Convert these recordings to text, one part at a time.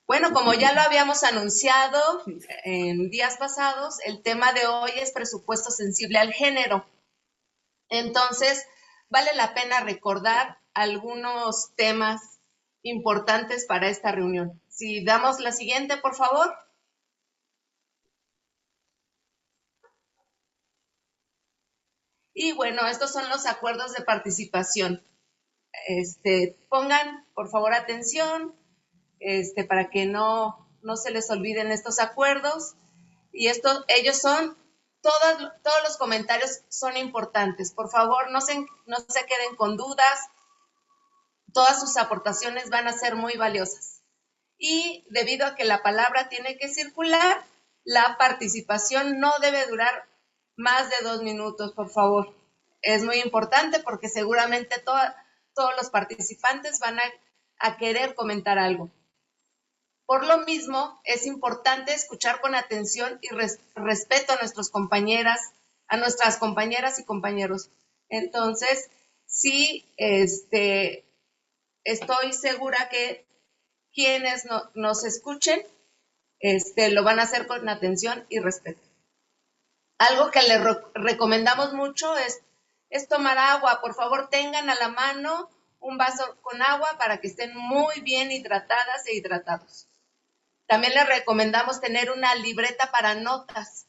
Bueno, como ya lo habíamos anunciado en días pasados, el tema de hoy es presupuesto sensible al género. Entonces, vale la pena recordar algunos temas importantes para esta reunión. Si damos la siguiente, por favor. Y bueno, estos son los acuerdos de participación. Pongan, por favor, atención, para que no se les olviden estos acuerdos. Y ellos son, todos los comentarios son importantes. Por favor, no se queden con dudas. Todas sus aportaciones van a ser muy valiosas. Y debido a que la palabra tiene que circular, la participación no debe durar más de 2 minutos, por favor. Es muy importante porque seguramente todos los participantes van a querer comentar algo. Por lo mismo, es importante escuchar con atención y respeto a nuestras compañeras y compañeros. Entonces, sí, estoy segura que quienes nos escuchen lo van a hacer con atención y respeto. Algo que les recomendamos mucho es tomar agua. Por favor, tengan a la mano un vaso con agua para que estén muy bien hidratadas e hidratados. También les recomendamos tener una libreta para notas.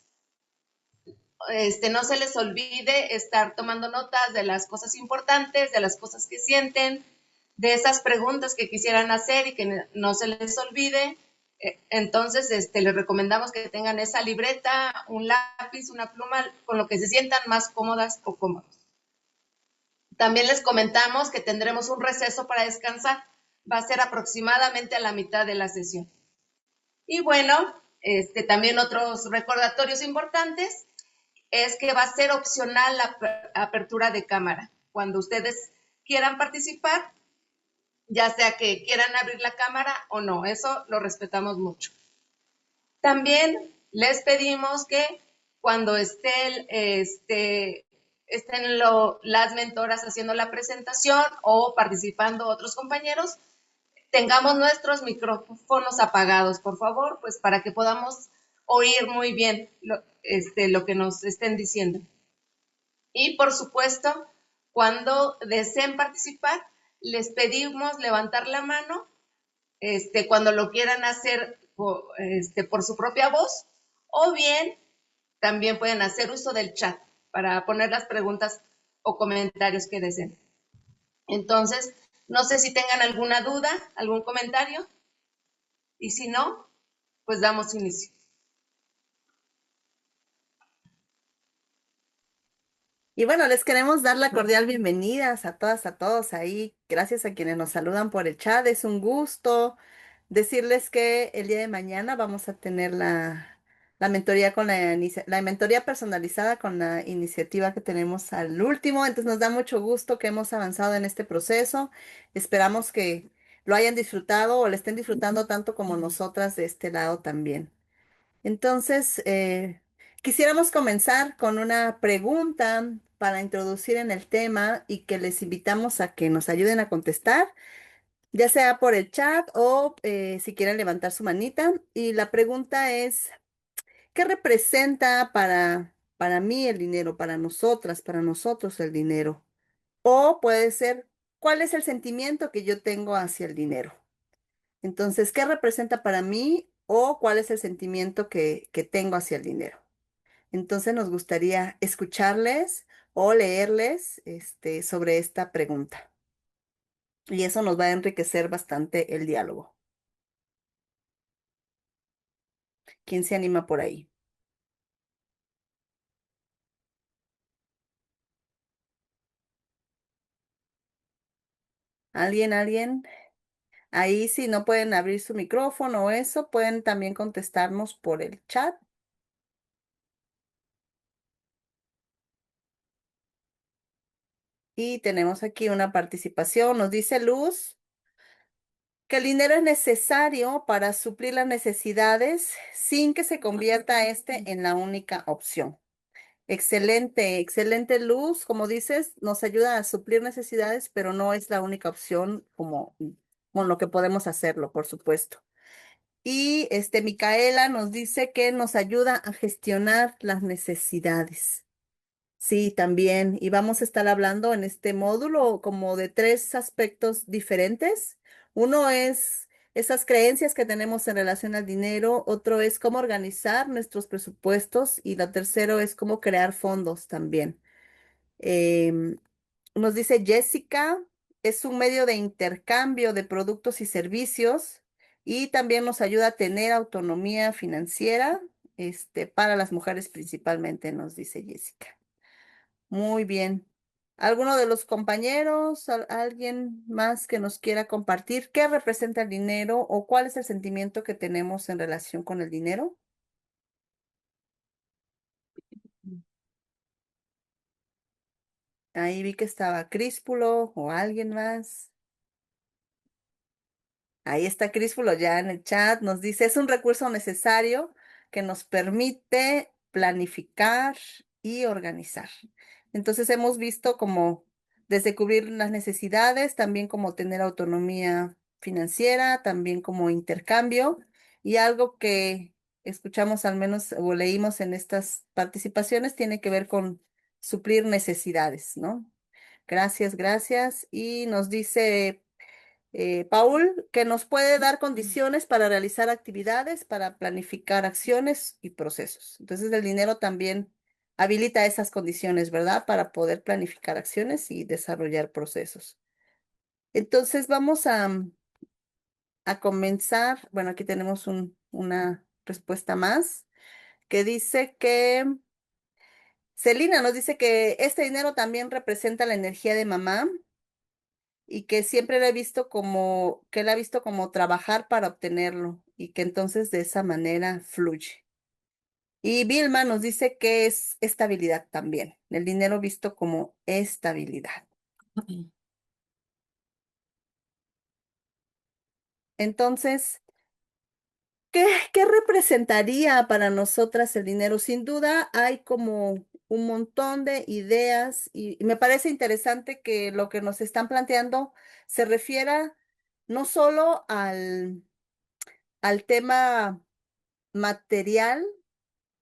No se les olvide estar tomando notas de las cosas importantes, de las cosas que sienten, de esas preguntas que quisieran hacer y que no se les olvide. Entonces, les recomendamos que tengan esa libreta, un lápiz, una pluma, con lo que se sientan más cómodas o cómodos. También les comentamos que tendremos un receso para descansar. Va a ser aproximadamente a la mitad de la sesión. Y bueno, también otros recordatorios importantes es que va a ser opcional la apertura de cámara. Cuando ustedes quieran participar, ya sea que quieran abrir la cámara o no, eso lo respetamos mucho. También les pedimos que cuando estén las mentoras haciendo la presentación o participando otros compañeros, tengamos nuestros micrófonos apagados, por favor, pues para que podamos oír muy bien lo que nos estén diciendo. Y por supuesto, cuando deseen participar, les pedimos levantar la mano cuando lo quieran hacer por su propia voz, o bien también pueden hacer uso del chat para poner las preguntas o comentarios que deseen. Entonces, no sé si tengan alguna duda, algún comentario, y si no, pues damos inicio. Y bueno, les queremos dar la cordial bienvenida a todas, a todos ahí. Gracias a quienes nos saludan por el chat. Es un gusto decirles que el día de mañana vamos a tener la mentoría con la mentoría personalizada con la iniciativa que tenemos al último. Entonces nos da mucho gusto que hemos avanzado en este proceso. Esperamos que lo hayan disfrutado o lo estén disfrutando tanto como nosotras de este lado también. Entonces, quisiéramos comenzar con una pregunta para introducir en el tema y que les invitamos a que nos ayuden a contestar, ya sea por el chat o si quieren levantar su manita. Y la pregunta es, ¿qué representa para mí el dinero, para nosotras, para nosotros el dinero? O puede ser, ¿cuál es el sentimiento que yo tengo hacia el dinero? Entonces, ¿qué representa para mí o cuál es el sentimiento que tengo hacia el dinero? Entonces nos gustaría escucharles o leerles sobre esta pregunta. Y eso nos va a enriquecer bastante el diálogo. ¿Quién se anima por ahí? ¿Alguien, alguien? Ahí si no pueden abrir su micrófono o eso, pueden también contestarnos por el chat. Y tenemos aquí una participación. Nos dice Luz que el dinero es necesario para suplir las necesidades sin que se convierta este en la única opción. Excelente, excelente luz, como dices, nos ayuda a suplir necesidades, pero no es la única opción como con lo que podemos hacerlo, por supuesto. Y Micaela nos dice que nos ayuda a gestionar las necesidades. Sí, también. Y vamos a estar hablando en este módulo como de tres aspectos diferentes. Uno es esas creencias que tenemos en relación al dinero, otro es cómo organizar nuestros presupuestos y la tercero es cómo crear fondos también. Em, Nos dice Jessica, es un medio de intercambio de productos y servicios y también nos ayuda a tener autonomía financiera, para las mujeres principalmente, nos dice Jessica. Muy bien. ¿Alguno de los compañeros, alguien más que nos quiera compartir qué representa el dinero o cuál es el sentimiento que tenemos en relación con el dinero? Ahí vi que estaba Críspulo o alguien más. Ahí está Críspulo ya en el chat. Nos dice, es un recurso necesario que nos permite planificar y organizar. Entonces hemos visto como desde cubrir las necesidades, también como tener autonomía financiera, también como intercambio y algo que escuchamos al menos o leímos en estas participaciones tiene que ver con suplir necesidades, ¿no? Gracias, gracias. Y nos dice Paul, que nos puede dar condiciones para realizar actividades, para planificar acciones y procesos. Entonces, el dinero también habilita esas condiciones, ¿verdad? Para poder planificar acciones y desarrollar procesos. Entonces, vamos a comenzar. Bueno, aquí tenemos una respuesta más que dice que Celina nos dice que este dinero también representa la energía de mamá y que siempre la he visto como, que la ha visto como trabajar para obtenerlo y que entonces de esa manera fluye. Y Vilma nos dice que es estabilidad también, el dinero visto como estabilidad. Entonces, ¿qué representaría para nosotras el dinero? Sin duda hay como un montón de ideas y me parece interesante que lo que nos están planteando se refiera no solo al tema material,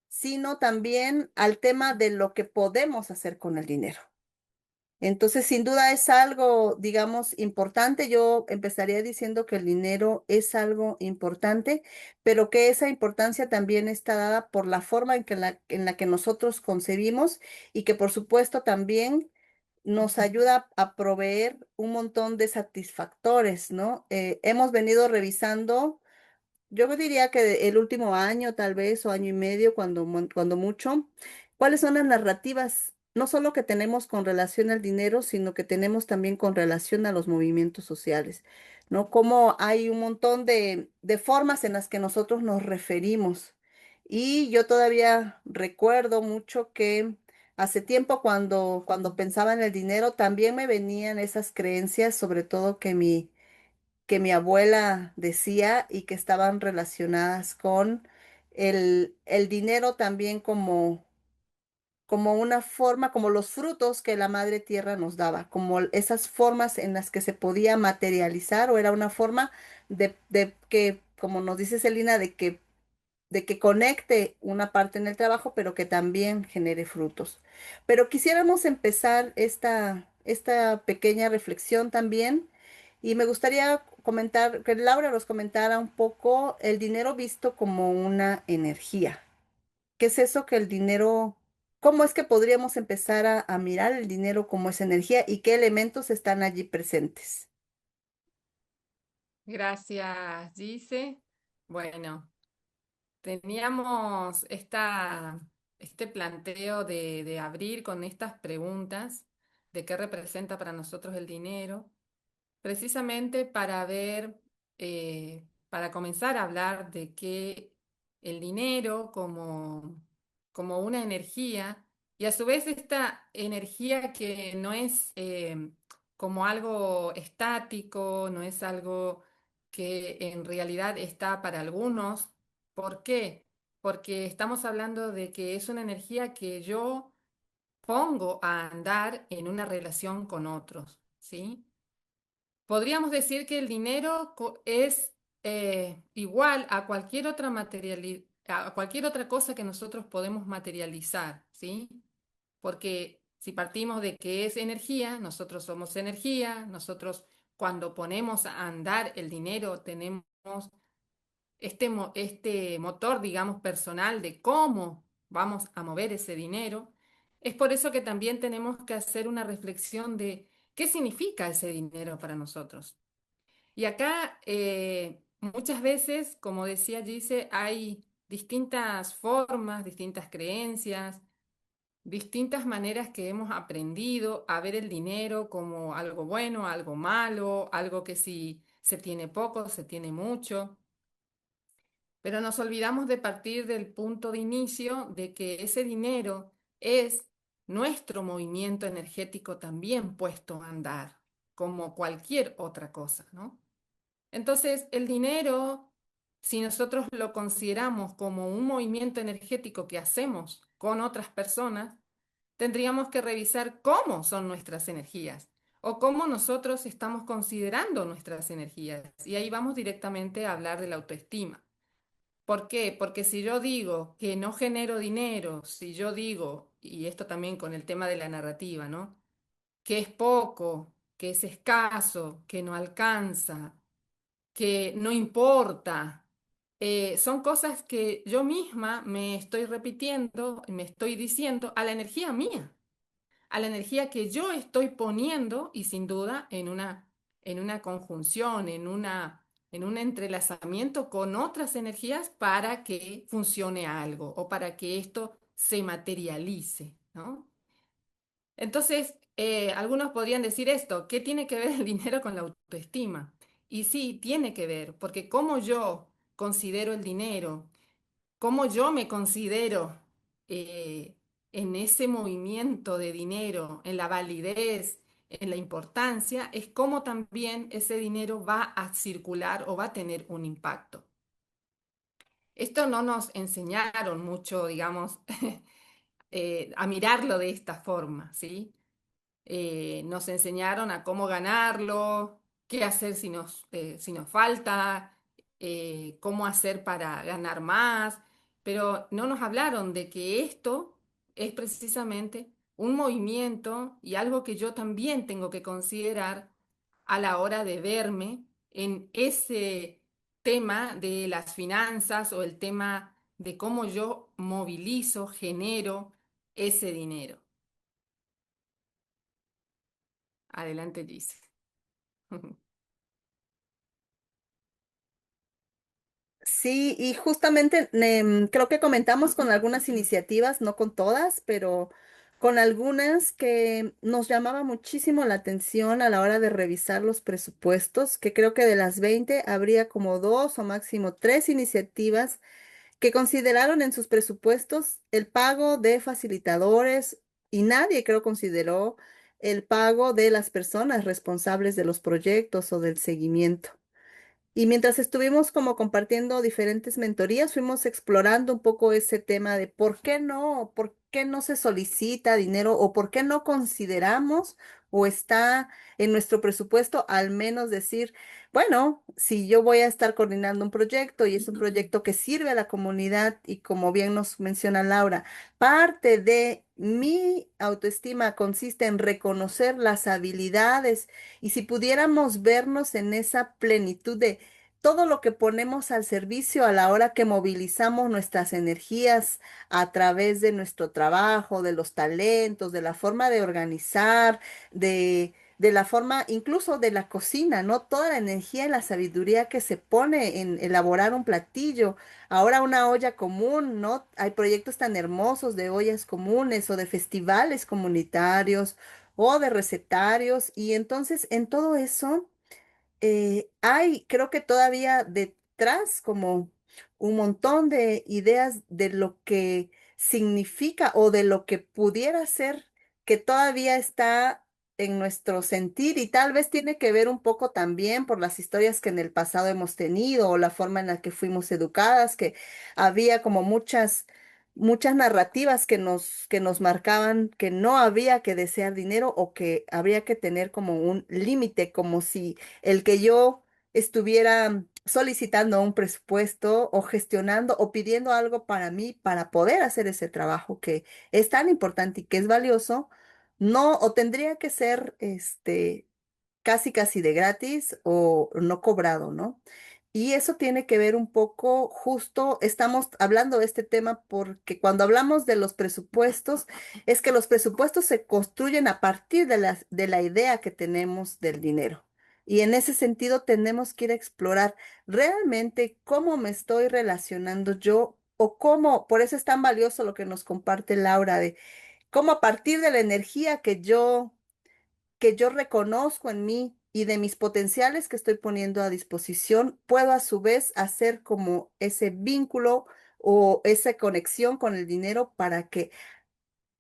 sino también al tema de lo que podemos hacer con el dinero. Entonces, sin duda es algo, digamos, importante. Yo empezaría diciendo que el dinero es algo importante, pero que esa importancia también está dada por la forma en la que nosotros concebimos y que, por supuesto, también nos ayuda a proveer un montón de satisfactores, ¿no? Hemos venido revisando. Yo diría que el último año, tal vez, o año y medio, cuando mucho, ¿cuáles son las narrativas, no solo que tenemos con relación al dinero, sino que tenemos también con relación a los movimientos sociales, ¿no? Cómo hay un montón de formas en las que nosotros nos referimos. Y yo todavía recuerdo mucho que hace tiempo cuando pensaba en el dinero, también me venían esas creencias, sobre todo que mi abuela decía y que estaban relacionadas con el dinero también como una forma, como los frutos que la madre tierra nos daba, como esas formas en las que se podía materializar o era una forma de que, como nos dice Celina, de que conecte una parte en el trabajo, pero que también genere frutos. Pero quisiéramos empezar esta pequeña reflexión también, y me gustaría comentar, que Laura nos comentara un poco el dinero visto como una energía. ¿Qué es eso que el dinero, cómo es que podríamos empezar a mirar el dinero como esa energía y qué elementos están allí presentes? Gracias, Gise. Bueno, teníamos este planteo de abrir con estas preguntas de qué representa para nosotros el dinero, precisamente para ver, para comenzar a hablar de que el dinero como una energía y a su vez esta energía que no es como algo estático, no es algo que en realidad está para algunos. ¿Por qué? Porque estamos hablando de que es una energía que yo pongo a andar en una relación con otros, ¿sí? Podríamos decir que el dinero es igual a cualquier otra a cualquier otra cosa que nosotros podemos materializar, ¿sí? Porque si partimos de que es energía, nosotros somos energía, nosotros cuando ponemos a andar el dinero tenemos este motor, digamos, personal de cómo vamos a mover ese dinero. Es por eso que también tenemos que hacer una reflexión de qué significa ese dinero para nosotros. Y acá muchas veces, como decía Gise, hay distintas formas, distintas creencias, distintas maneras que hemos aprendido a ver el dinero como algo bueno, algo malo, algo que si se tiene poco, se tiene mucho. Pero nos olvidamos de partir del punto de inicio de que ese dinero es nuestro movimiento energético también puesto a andar, como cualquier otra cosa, ¿no? Entonces, el dinero, si nosotros lo consideramos como un movimiento energético que hacemos con otras personas, tendríamos que revisar cómo son nuestras energías o cómo nosotros estamos considerando nuestras energías. Y ahí vamos directamente a hablar de la autoestima. ¿Por qué? Porque si yo digo que no genero dinero, si yo digo, y esto también con el tema de la narrativa, ¿no? Que es poco, que es escaso, que no alcanza, que no importa. Son cosas que yo misma me estoy repitiendo, me estoy diciendo a la energía mía, a la energía que yo estoy poniendo y sin duda en una conjunción, en un entrelazamiento con otras energías para que funcione algo o para que esto se materialice, ¿no? Entonces, algunos podrían decir esto, ¿qué tiene que ver el dinero con la autoestima? Y sí, tiene que ver, porque cómo yo considero el dinero, cómo yo me considero eh, en ese movimiento de dinero, en la validez, en la importancia, es cómo también ese dinero va a circular o va a tener un impacto. Esto no nos enseñaron mucho, digamos, a mirarlo de esta forma, ¿sí? Nos enseñaron a cómo ganarlo, qué hacer si nos falta, cómo hacer para ganar más, pero no nos hablaron de que esto es precisamente un movimiento y algo que yo también tengo que considerar a la hora de verme en ese tema de las finanzas o el tema de cómo yo movilizo, genero ese dinero. Adelante, Gise. Sí, y justamente creo que comentamos con algunas iniciativas, no con todas, pero con algunas que nos llamaba muchísimo la atención a la hora de revisar los presupuestos, que creo que de las 20 habría como dos o máximo tres iniciativas que consideraron en sus presupuestos el pago de facilitadores y nadie creo consideró el pago de las personas responsables de los proyectos o del seguimiento. Y mientras estuvimos como compartiendo diferentes mentorías, fuimos explorando un poco ese tema de por qué no se solicita dinero o por qué no consideramos o está en nuestro presupuesto al menos decir, bueno, si yo voy a estar coordinando un proyecto y es un proyecto que sirve a la comunidad y como bien nos menciona Laura, parte de mi autoestima consiste en reconocer las habilidades y si pudiéramos vernos en esa plenitud de todo lo que ponemos al servicio a la hora que movilizamos nuestras energías a través de nuestro trabajo, de los talentos, de la forma de organizar, de la forma incluso de la cocina, ¿no? Toda la energía y la sabiduría que se pone en elaborar un platillo. Ahora una olla común, ¿no? Hay proyectos tan hermosos de ollas comunes o de festivales comunitarios o de recetarios y entonces en todo eso hay, creo que todavía detrás como un montón de ideas de lo que significa o de lo que pudiera ser que todavía está en nuestro sentir y tal vez tiene que ver un poco también por las historias que en el pasado hemos tenido o la forma en la que fuimos educadas, que había como muchas narrativas que nos marcaban que no había que desear dinero o que habría que tener como un límite, como si el que yo estuviera solicitando un presupuesto o gestionando o pidiendo algo para mí para poder hacer ese trabajo que es tan importante y que es valioso, no, o tendría que ser casi casi de gratis o no cobrado, ¿no? Y eso tiene que ver un poco, justo estamos hablando de este tema porque cuando hablamos de los presupuestos, es que los presupuestos se construyen a partir de la idea que tenemos del dinero. Y en ese sentido tenemos que ir a explorar realmente cómo me estoy relacionando yo o cómo, por eso es tan valioso lo que nos comparte Laura, de cómo a partir de la energía que yo reconozco en mí y de mis potenciales que estoy poniendo a disposición, puedo a su vez hacer como ese vínculo o esa conexión con el dinero para que,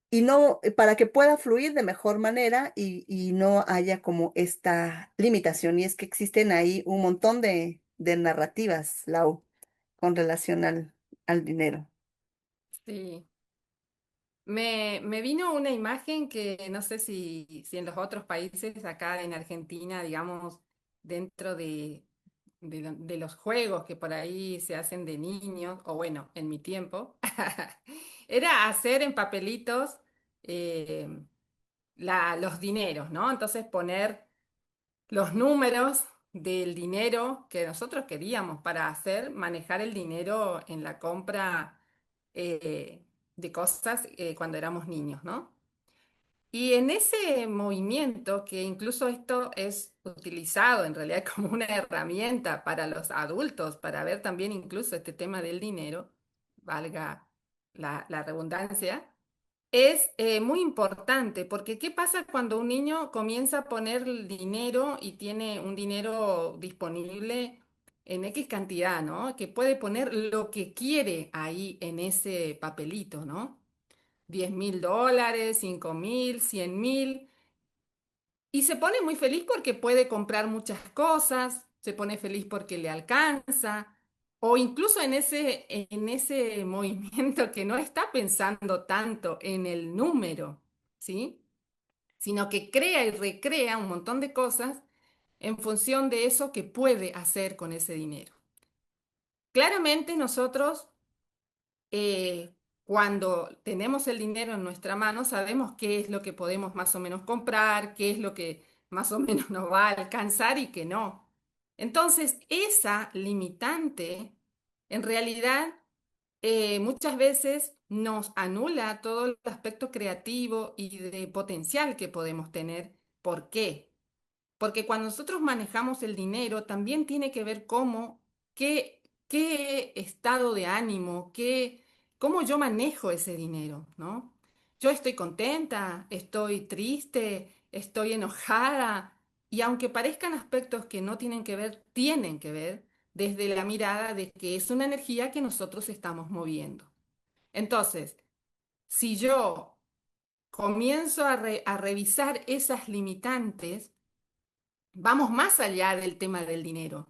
y no, para que pueda fluir de mejor manera y no haya como esta limitación. Y es que existen ahí un montón de narrativas, Lau, con relación al dinero. Sí. Me vino una imagen que no sé si en los otros países, acá en Argentina, digamos, dentro de los juegos que por ahí se hacen de niños, o bueno, en mi tiempo, era hacer en papelitos eh, los dineros, ¿no? Entonces poner los números del dinero que nosotros queríamos para hacer, manejar el dinero en la compra de cosas cuando éramos niños, ¿no? Y en ese movimiento, que incluso esto es utilizado en realidad como una herramienta para los adultos, para ver también incluso este tema del dinero, valga la redundancia, es muy importante, porque ¿qué pasa cuando un niño comienza a poner el dinero y tiene un dinero disponible en X cantidad, ¿no? Que puede poner lo que quiere ahí en ese papelito, ¿no? $10.000, 5.000, 100.000. Y se pone muy feliz porque puede comprar muchas cosas, se pone feliz porque le alcanza, o incluso en ese movimiento que no está pensando tanto en el número, ¿sí? Sino que crea y recrea un montón de cosas en función de eso que puede hacer con ese dinero. Claramente nosotros eh, cuando tenemos el dinero en nuestra mano, sabemos qué es lo que podemos más o menos comprar, qué es lo que más o menos nos va a alcanzar y qué no. Entonces, esa limitante, en realidad, muchas veces nos anula todo el aspecto creativo y de potencial que podemos tener. ¿Por qué? Porque cuando nosotros manejamos el dinero, también tiene que ver qué estado de ánimo, cómo yo manejo ese dinero, ¿no? Yo estoy contenta, estoy triste, estoy enojada, y aunque parezcan aspectos que no tienen que ver desde la mirada de que es una energía que nosotros estamos moviendo. Entonces, si yo comienzo a revisar esas limitantes, vamos más allá del tema del dinero.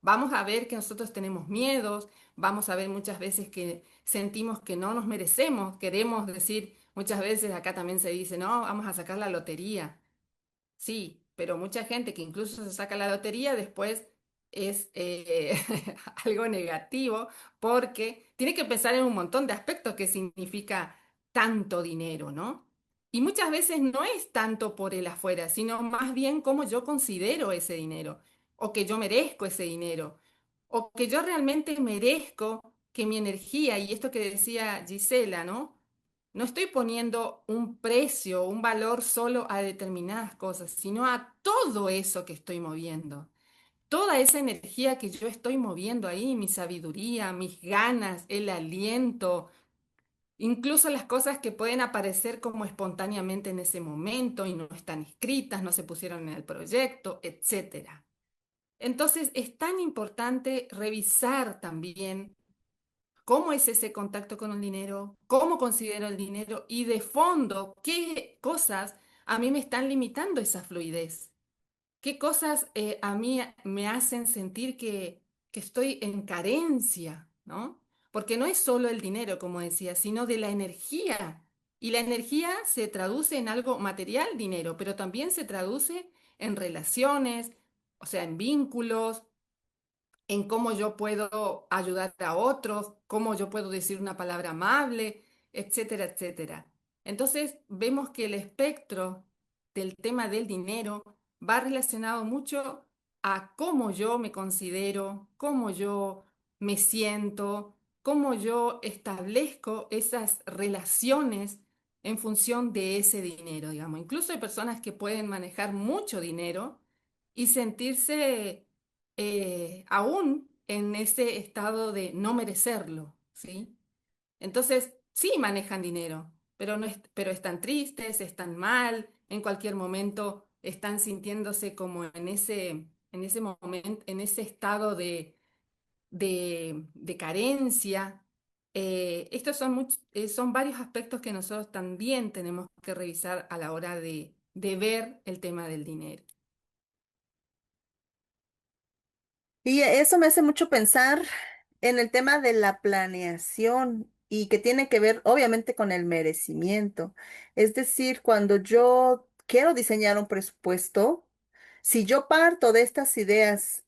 Vamos a ver que nosotros tenemos miedos, vamos a ver muchas veces que sentimos que no nos merecemos, queremos decir, muchas veces acá también se dice, no, vamos a sacar la lotería. Sí, pero mucha gente que incluso se saca la lotería después es algo negativo porque tiene que pensar en un montón de aspectos que significa tanto dinero, ¿no? Y muchas veces no es tanto por el afuera, sino más bien cómo yo considero ese dinero, o que yo merezco ese dinero, o que yo realmente merezco que mi energía, y esto que decía Gisela, ¿no? No estoy poniendo un precio, un valor solo a determinadas cosas, sino a todo eso que estoy moviendo. Toda esa energía que yo estoy moviendo ahí, mi sabiduría, mis ganas, el aliento, incluso las cosas que pueden aparecer como espontáneamente en ese momento y no están escritas, no se pusieron en el proyecto, etcétera. Entonces es tan importante revisar también cómo es ese contacto con el dinero, cómo considero el dinero y de fondo, qué cosas a mí me están limitando esa fluidez, qué cosas a mí me hacen sentir que estoy en carencia, ¿no? Porque no es solo el dinero, como decía, sino de la energía. Y la energía se traduce en algo material, dinero, pero también se traduce en relaciones, o sea, en vínculos, en cómo yo puedo ayudar a otros, cómo yo puedo decir una palabra amable, etcétera, etcétera. Entonces, vemos que el espectro del tema del dinero va relacionado mucho a cómo yo me considero, cómo yo me siento, cómo yo establezco esas relaciones en función de ese dinero, digamos. Incluso hay personas que pueden manejar mucho dinero y sentirse aún en ese estado de no merecerlo, ¿sí? Entonces, sí manejan dinero, pero, no pero están tristes, están mal, en cualquier momento están sintiéndose como en ese momento, en ese estado de carencia. Estos son, son varios aspectos que nosotros también tenemos que revisar a la hora de ver el tema del dinero. Y eso me hace mucho pensar en el tema de la planeación y que tiene que ver obviamente con el merecimiento. Es decir, cuando yo quiero diseñar un presupuesto, si yo parto de estas ideas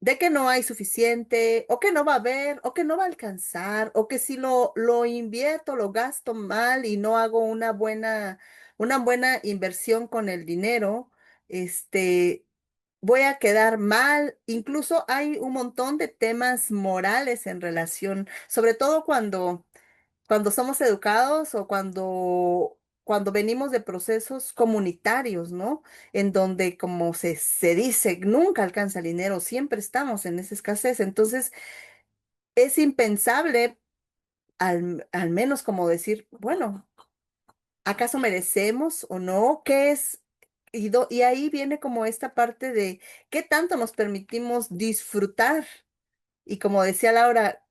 de que no hay suficiente, o que no va a haber, o que no va a alcanzar, o que si lo invierto, lo gasto mal y no hago una buena inversión con el dinero, este, voy a quedar mal. Incluso hay un montón de temas morales en relación, sobre todo cuando somos educados o cuando venimos de procesos comunitarios, ¿no? En donde, como se dice, nunca alcanza el dinero, siempre estamos en esa escasez. Entonces, es impensable, al menos como decir, bueno, ¿acaso merecemos o no? ¿Qué es? Y ahí viene como esta parte de qué tanto nos permitimos disfrutar. Y como decía Laura,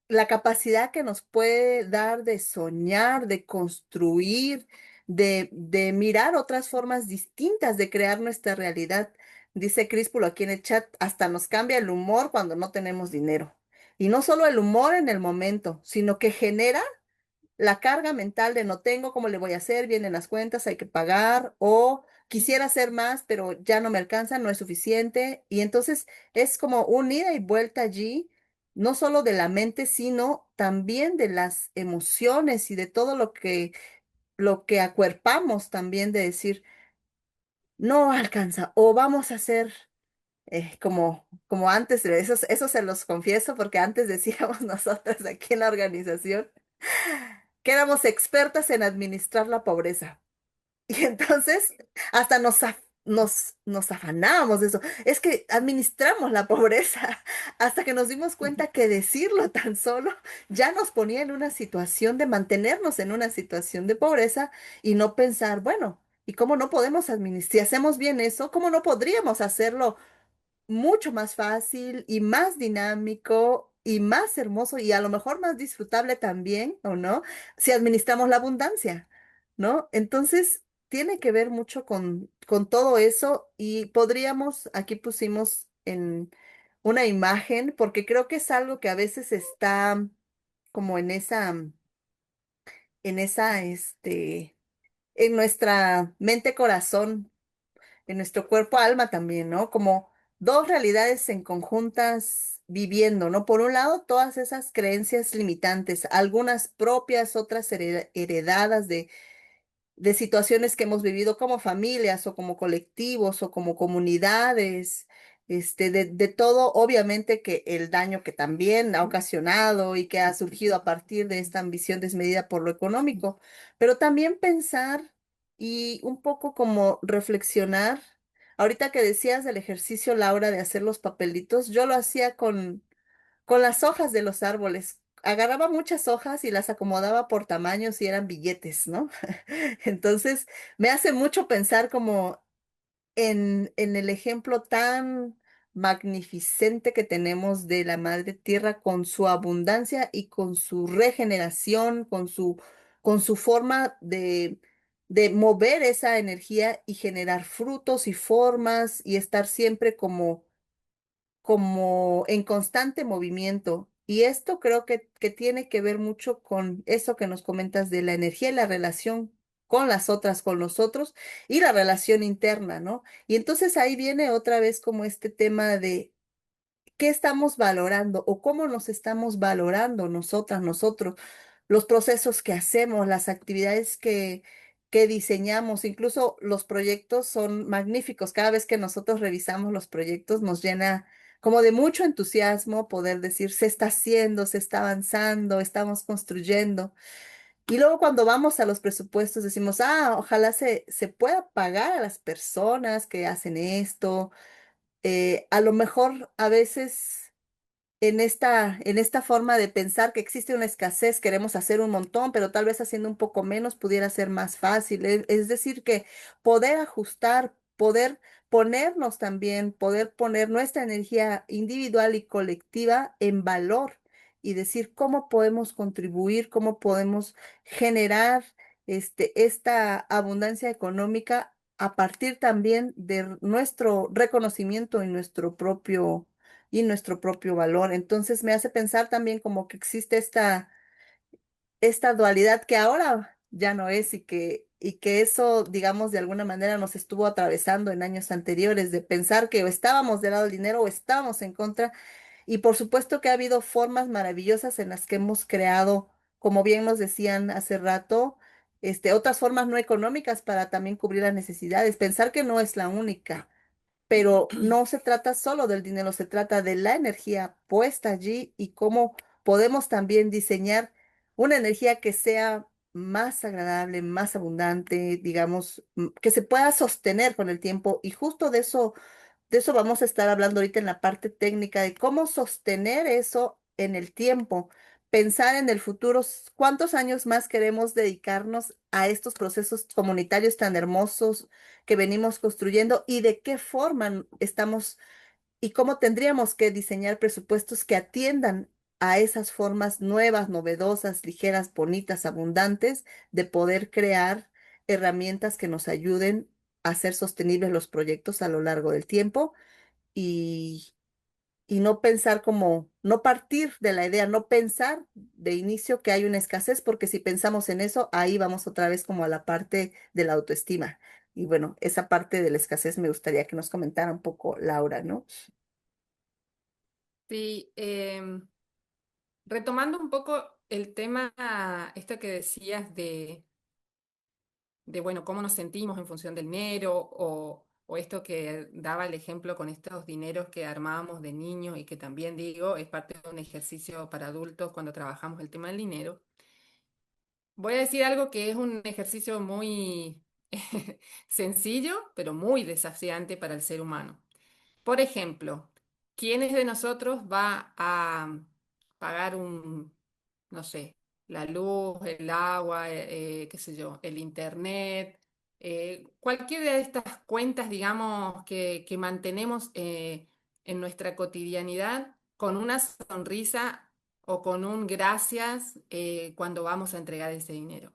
la capacidad que nos puede dar de soñar, de construir, de mirar otras formas distintas de crear nuestra realidad. Dice Críspulo aquí en el chat, hasta nos cambia el humor cuando no tenemos dinero. Y no solo el humor en el momento, sino que genera la carga mental de no tengo, ¿cómo le voy a hacer? Vienen las cuentas, hay que pagar, o quisiera hacer más, pero ya no me alcanza, no es suficiente. Y entonces es como un ida y vuelta allí, no solo de la mente, sino también de las emociones y de todo lo que acuerpamos también de decir, no alcanza, o vamos a hacer. Como antes, eso se los confieso, porque antes decíamos nosotros aquí en la organización que éramos expertas en administrar la pobreza. Y entonces hasta nos afanábamos de eso. Es que administramos la pobreza hasta que nos dimos cuenta que decirlo tan solo ya nos ponía en una situación de mantenernos en una situación de pobreza y no pensar, bueno, ¿y cómo no podemos administrar? Si hacemos bien eso, ¿cómo no podríamos hacerlo mucho más fácil y más dinámico y más hermoso y a lo mejor más disfrutable también, ¿o no? Si administramos la abundancia, ¿no? Entonces, tiene que ver mucho con todo eso y podríamos, aquí pusimos en una imagen, porque creo que es algo que a veces está como en nuestra mente corazón, en nuestro cuerpo, alma también, ¿no? Como dos realidades en conjuntas viviendo, ¿no? Por un lado, todas esas creencias limitantes, algunas propias, otras heredadas de situaciones que hemos vivido como familias o como colectivos o como comunidades, de todo, obviamente que el daño que también ha ocasionado y que ha surgido a partir de esta ambición desmedida por lo económico, pero también pensar y un poco como reflexionar. Ahorita que decías del ejercicio, Laura, de hacer los papelitos, yo lo hacía con las hojas de los árboles. Agarraba muchas hojas y las acomodaba por tamaños y eran billetes, ¿no? Entonces, me hace mucho pensar como en el ejemplo tan magnificente que tenemos de la Madre Tierra con su abundancia y con su regeneración, con su forma de mover esa energía y generar frutos y formas y estar siempre como en constante movimiento. Y esto creo que tiene que ver mucho con eso que nos comentas de la energía y la relación con las otras, con los otros y la relación interna, ¿no? Y entonces ahí viene otra vez como este tema de qué estamos valorando o cómo nos estamos valorando nosotras, nosotros, los procesos que hacemos, las actividades que diseñamos, incluso los proyectos son magníficos. Cada vez que nosotros revisamos los proyectos nos llena como de mucho entusiasmo poder decir, se está haciendo, se está avanzando, estamos construyendo. Y luego cuando vamos a los presupuestos decimos, ojalá se pueda pagar a las personas que hacen esto. A lo mejor a veces en esta forma de pensar que existe una escasez, queremos hacer un montón, pero tal vez haciendo un poco menos pudiera ser más fácil. Es decir, que poder ajustar, poder ponernos también, poder poner nuestra energía individual y colectiva en valor y decir cómo podemos contribuir, cómo podemos generar esta abundancia económica a partir también de nuestro reconocimiento y nuestro propio valor. Entonces me hace pensar también como que existe esta dualidad que ahora ya no es y que eso, digamos, de alguna manera nos estuvo atravesando en años anteriores, de pensar que o estábamos del lado del dinero o estábamos en contra. Y por supuesto que ha habido formas maravillosas en las que hemos creado, como bien nos decían hace rato, otras formas no económicas para también cubrir las necesidades. Pensar que no es la única, pero no se trata solo del dinero, se trata de la energía puesta allí y cómo podemos también diseñar una energía que sea más agradable, más abundante, digamos, que se pueda sostener con el tiempo. Y justo de eso vamos a estar hablando ahorita en la parte técnica de cómo sostener eso en el tiempo, pensar en el futuro, cuántos años más queremos dedicarnos a estos procesos comunitarios tan hermosos que venimos construyendo y de qué forma estamos y cómo tendríamos que diseñar presupuestos que atiendan a esas formas nuevas, novedosas, ligeras, bonitas, abundantes de poder crear herramientas que nos ayuden a hacer sostenibles los proyectos a lo largo del tiempo y, y no pensar como, no partir de la idea, no pensar de inicio que hay una escasez, porque si pensamos en eso, ahí vamos otra vez como a la parte de la autoestima. Y bueno, esa parte de la escasez me gustaría que nos comentara un poco Laura, ¿no? Sí, retomando un poco el tema, esto que decías bueno, cómo nos sentimos en función del dinero, o esto que daba el ejemplo con estos dineros que armábamos de niños y que también digo, es parte de un ejercicio para adultos cuando trabajamos el tema del dinero. Voy a decir algo que es un ejercicio muy sencillo, pero muy desafiante para el ser humano. Por ejemplo, ¿quiénes de nosotros va a pagar no sé, la luz, el agua, qué sé yo, el internet, cualquiera de estas cuentas, digamos, que mantenemos en nuestra cotidianidad con una sonrisa o con un gracias cuando vamos a entregar ese dinero?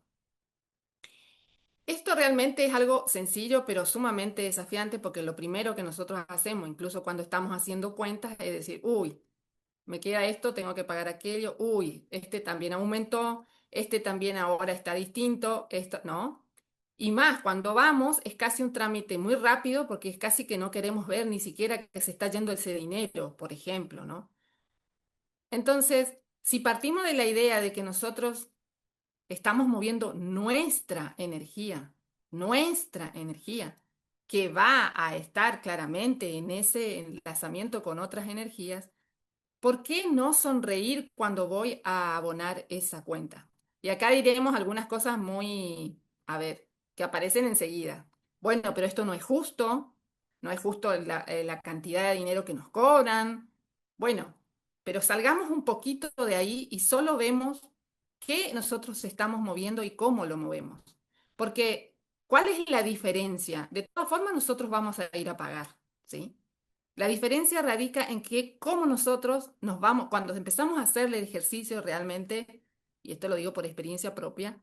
Esto realmente es algo sencillo, pero sumamente desafiante porque lo primero que nosotros hacemos, incluso cuando estamos haciendo cuentas, es decir, uy, me queda esto, tengo que pagar aquello, uy, este también aumentó, este también ahora está distinto, esto, ¿no? Y más, cuando vamos es casi un trámite muy rápido porque es casi que no queremos ver ni siquiera que se está yendo ese dinero, por ejemplo, ¿no? Entonces, si partimos de la idea de que nosotros estamos moviendo nuestra energía, que va a estar claramente en ese enlazamiento con otras energías, ¿por qué no sonreír cuando voy a abonar esa cuenta? Y acá diremos algunas cosas muy, a ver, que aparecen enseguida. Bueno, pero esto no es justo la cantidad de dinero que nos cobran. Bueno, pero salgamos un poquito de ahí y solo vemos qué nosotros estamos moviendo y cómo lo movemos. Porque, ¿cuál es la diferencia? De todas formas, nosotros vamos a ir a pagar, ¿sí? La diferencia radica en que cómo nosotros nos vamos, cuando empezamos a hacer el ejercicio realmente, y esto lo digo por experiencia propia,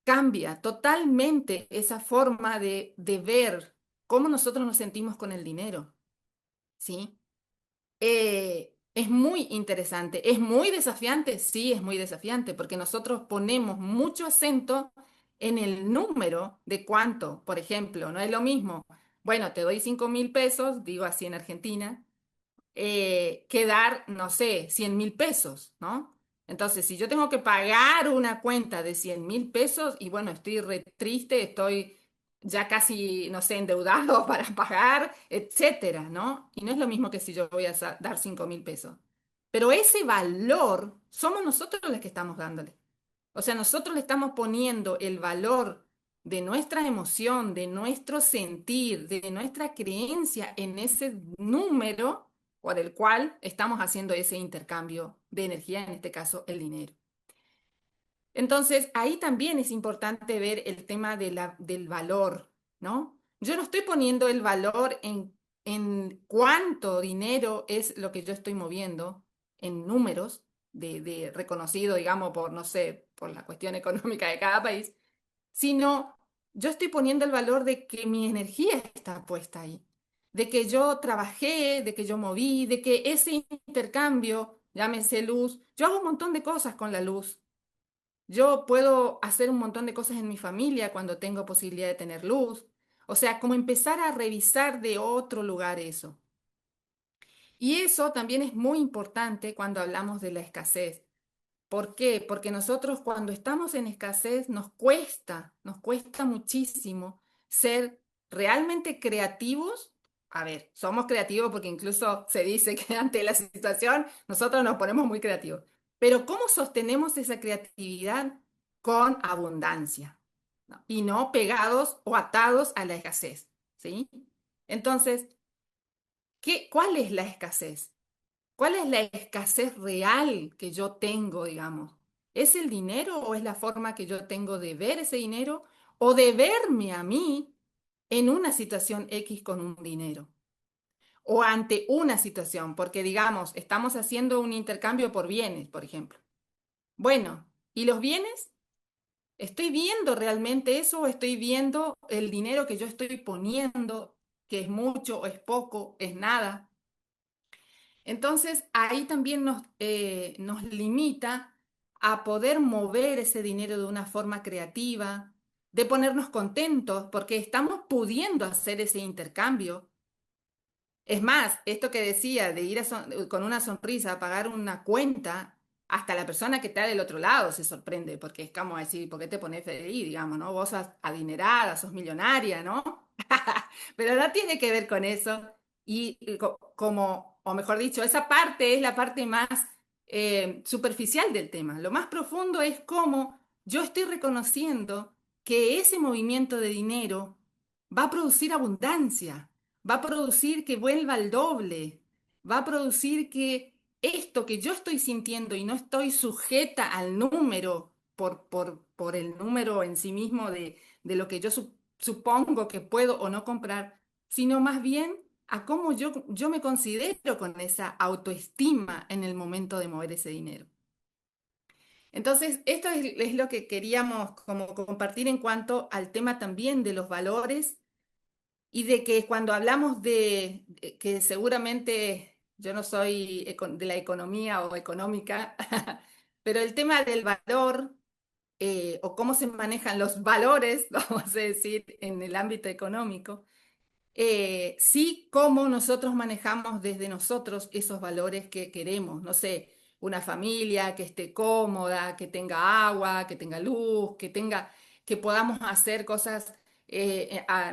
cambia totalmente esa forma de ver cómo nosotros nos sentimos con el dinero, ¿sí? Es muy interesante, es muy desafiante, sí, es muy desafiante, porque nosotros ponemos mucho acento en el número de cuánto, por ejemplo, no es lo mismo. Bueno, te doy 5.000 pesos, digo así en Argentina, que dar, no sé, 100.000 pesos, ¿no? Entonces, si yo tengo que pagar una cuenta de 100.000 pesos, y bueno, estoy re triste, estoy ya casi, no sé, endeudado para pagar, etcétera, ¿no? Y no es lo mismo que si yo voy a dar 5.000 pesos. Pero ese valor somos nosotros los que estamos dándole. O sea, nosotros le estamos poniendo el valor de nuestra emoción, de nuestro sentir, de nuestra creencia en ese número por el cual estamos haciendo ese intercambio de energía, en este caso el dinero. Entonces, ahí también es importante ver el tema del valor, ¿no? Yo no estoy poniendo el valor en cuánto dinero es lo que yo estoy moviendo en números de reconocido, digamos, por, no sé, por la cuestión económica de cada país, sino yo estoy poniendo el valor de que mi energía está puesta ahí, de que yo trabajé, de que yo moví, de que ese intercambio, llámese luz, yo hago un montón de cosas con la luz. Yo puedo hacer un montón de cosas en mi familia cuando tengo posibilidad de tener luz. O sea, como empezar a revisar de otro lugar eso. Y eso también es muy importante cuando hablamos de la escasez. ¿Por qué? Porque nosotros cuando estamos en escasez nos cuesta muchísimo ser realmente creativos. A ver, somos creativos porque incluso se dice que ante la situación nosotros nos ponemos muy creativos. Pero ¿cómo sostenemos esa creatividad con abundancia? ¿No? Y no pegados o atados a la escasez, ¿sí? Entonces, ¿cuál es la escasez? ¿Cuál es la escasez real que yo tengo, digamos? ¿Es el dinero o es la forma que yo tengo de ver ese dinero o de verme a mí en una situación X con un dinero? O ante una situación, porque digamos, estamos haciendo un intercambio por bienes, por ejemplo. Bueno, ¿y los bienes? ¿Estoy viendo realmente eso o estoy viendo el dinero que yo estoy poniendo, que es mucho o es poco, es nada? Entonces, ahí también nos limita a poder mover ese dinero de una forma creativa, de ponernos contentos porque estamos pudiendo hacer ese intercambio. Es más, esto que decía de ir con una sonrisa a pagar una cuenta, hasta la persona que está del otro lado se sorprende porque es como decir, ¿por qué te pones feliz? Digamos, ¿no? Vos sos adinerada, sos millonaria, ¿no? Pero no tiene que ver con eso. Y como, o mejor dicho, esa parte es la parte más superficial del tema. Lo más profundo es cómo yo estoy reconociendo que ese movimiento de dinero va a producir abundancia, va a producir que vuelva al doble, va a producir que esto que yo estoy sintiendo y no estoy sujeta al número por el número en sí mismo de lo que yo supongo que puedo o no comprar, sino más bien a cómo yo me considero con esa autoestima en el momento de mover ese dinero. Entonces, esto es lo que queríamos como compartir en cuanto al tema también de los valores y de que cuando hablamos de que seguramente yo no soy de la economía o económica, pero el tema del valor o cómo se manejan los valores, vamos a decir, en el ámbito económico, sí cómo nosotros manejamos desde nosotros esos valores que queremos, no sé, una familia que esté cómoda, que tenga agua, que tenga luz, que podamos hacer cosas,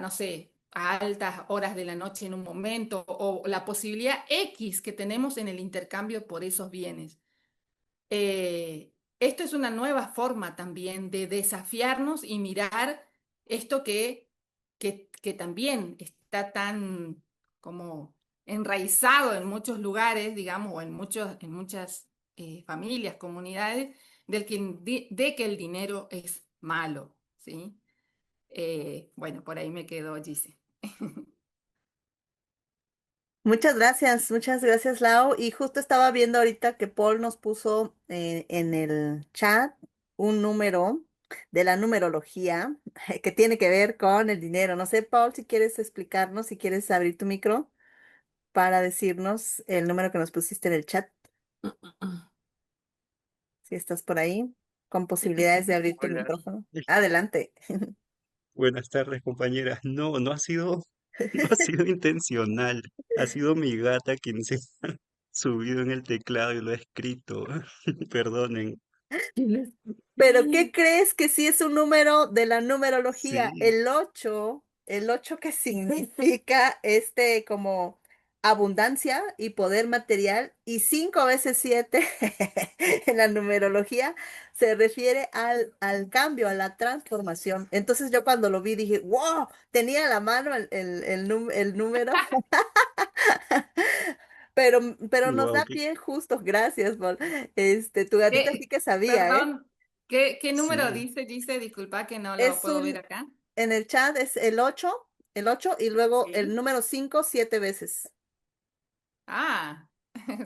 no sé, a altas horas de la noche en un momento, o la posibilidad X que tenemos en el intercambio por esos bienes. Esto es una nueva forma también de desafiarnos y mirar esto que también está tan como enraizado en muchos lugares, digamos, o en muchas familias, comunidades, de que el dinero es malo, ¿sí? Bueno, por ahí me quedo, Gise. Muchas gracias, Lau. Y justo estaba viendo ahorita que Paul nos puso en el chat un número de la numerología que tiene que ver con el dinero. No sé, Paul, si quieres explicarnos, si quieres abrir tu micro para decirnos el número que nos pusiste en el chat, si estás por ahí, con posibilidades de abrir tu Hola, micrófono. Adelante. buenas tardes compañeras. No, no ha sido No ha sido intencional, ha sido mi gata quien se ha subido en el teclado y lo ha escrito. Perdonen. Pero ¿qué crees que sí es un número de la numerología? Sí, El 8 que significa como abundancia y poder material, y 5 veces 7 en la numerología se refiere al cambio, a la transformación. Entonces yo cuando lo vi dije, wow, tenía a la mano el número. Pero, pero nos wow, da pie justo, gracias, Paul. Tu gatita sí ¿Qué? que sabía, ¿eh? Perdón, ¿qué número sí, dice? Dice, disculpa que no lo Es puedo ver un, acá. en el chat es el ocho y luego el Sí. número 5 7 veces. Ah,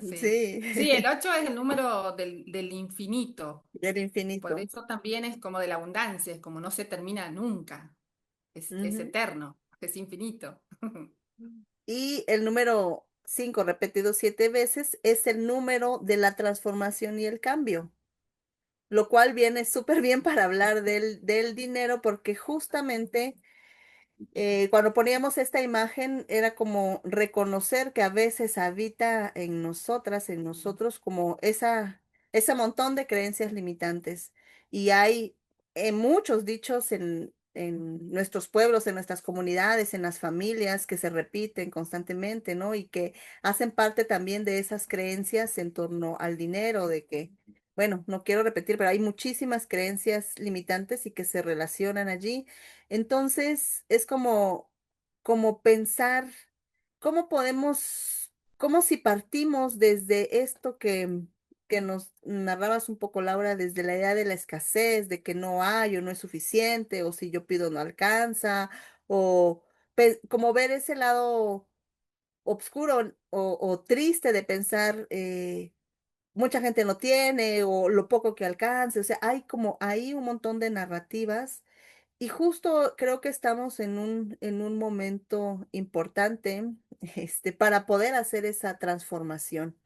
sí. Sí, Sí, el 8 es el número del infinito. el Por infinito. eso también es como de la abundancia, es como no se termina nunca. Es Ujú. eterno, es infinito. Y el número 5 repetido 7 veces es el número de la transformación y el cambio, lo cual viene súper bien para hablar del dinero porque justamente cuando poníamos esta imagen era como reconocer que a veces habita en nosotras, en nosotros, como ese montón de creencias limitantes. Y hay muchos dichos en nuestros pueblos, en nuestras comunidades, en las familias que se repiten constantemente, ¿no? Y que hacen parte también de esas creencias en torno al dinero, de que, bueno, no quiero repetir, pero hay muchísimas creencias limitantes y que se relacionan allí. Entonces, es como pensar cómo podemos, cómo si partimos desde esto que nos narrabas un poco, Laura, desde la idea de la escasez, de que no hay o no es suficiente, o si yo pido no alcanza, o como ver ese lado oscuro o triste de pensar, mucha gente no tiene, o lo poco que alcance, o sea, hay como ahí un montón de narrativas y justo creo que estamos en un momento importante, para poder hacer esa transformación.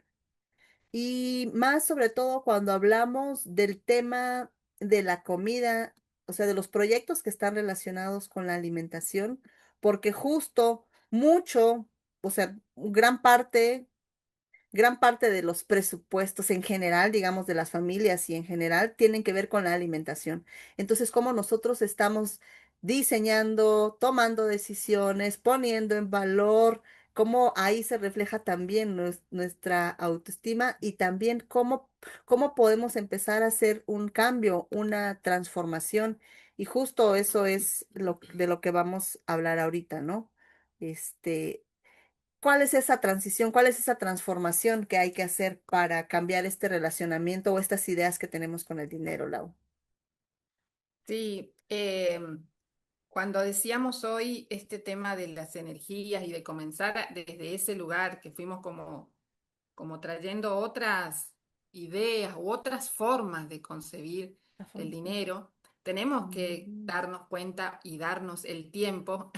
Y más sobre todo cuando hablamos del tema de la comida, o sea, de los proyectos que están relacionados con la alimentación, porque justo mucho, o sea, gran parte de los presupuestos en general, digamos, de las familias y en general, tienen que ver con la alimentación. Entonces, cómo nosotros estamos diseñando, tomando decisiones, poniendo en valor, cómo ahí se refleja también nuestra autoestima y también cómo podemos empezar a hacer un cambio, una transformación. Y justo eso es de lo que vamos a hablar ahorita, ¿no? Este, ¿Cuál es esa transición? ¿Cuál es esa transformación que hay que hacer para cambiar este relacionamiento o estas ideas que tenemos con el dinero, Lau? Sí, cuando decíamos hoy este tema de las energías y de comenzar desde ese lugar que fuimos como trayendo otras ideas u otras formas de concebir La el forma. dinero, tenemos que Mm. darnos cuenta y darnos el tiempo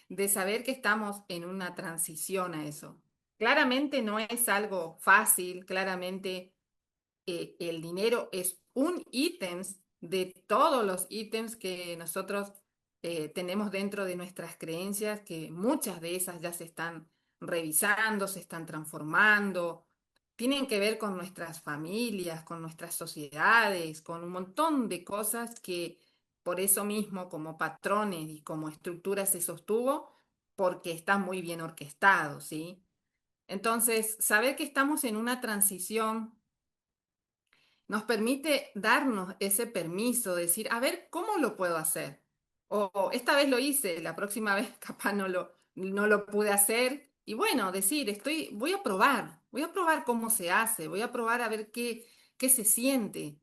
de saber que estamos en una transición a eso. Claramente no es algo fácil, claramente el dinero es un ítem de todos los ítems que nosotros tenemos dentro de nuestras creencias, que muchas de esas ya se están revisando, se están transformando, tienen que ver con nuestras familias, con nuestras sociedades, con un montón de cosas que por eso mismo como patrones y como estructura se sostuvo, porque está muy bien orquestado, ¿sí? Entonces, saber que estamos en una transición nos permite darnos ese permiso, de decir, a ver, ¿cómo lo puedo hacer? O esta vez lo hice, la próxima vez capaz no lo pude hacer. Y bueno, decir, voy a probar cómo se hace, voy a probar a ver qué se siente,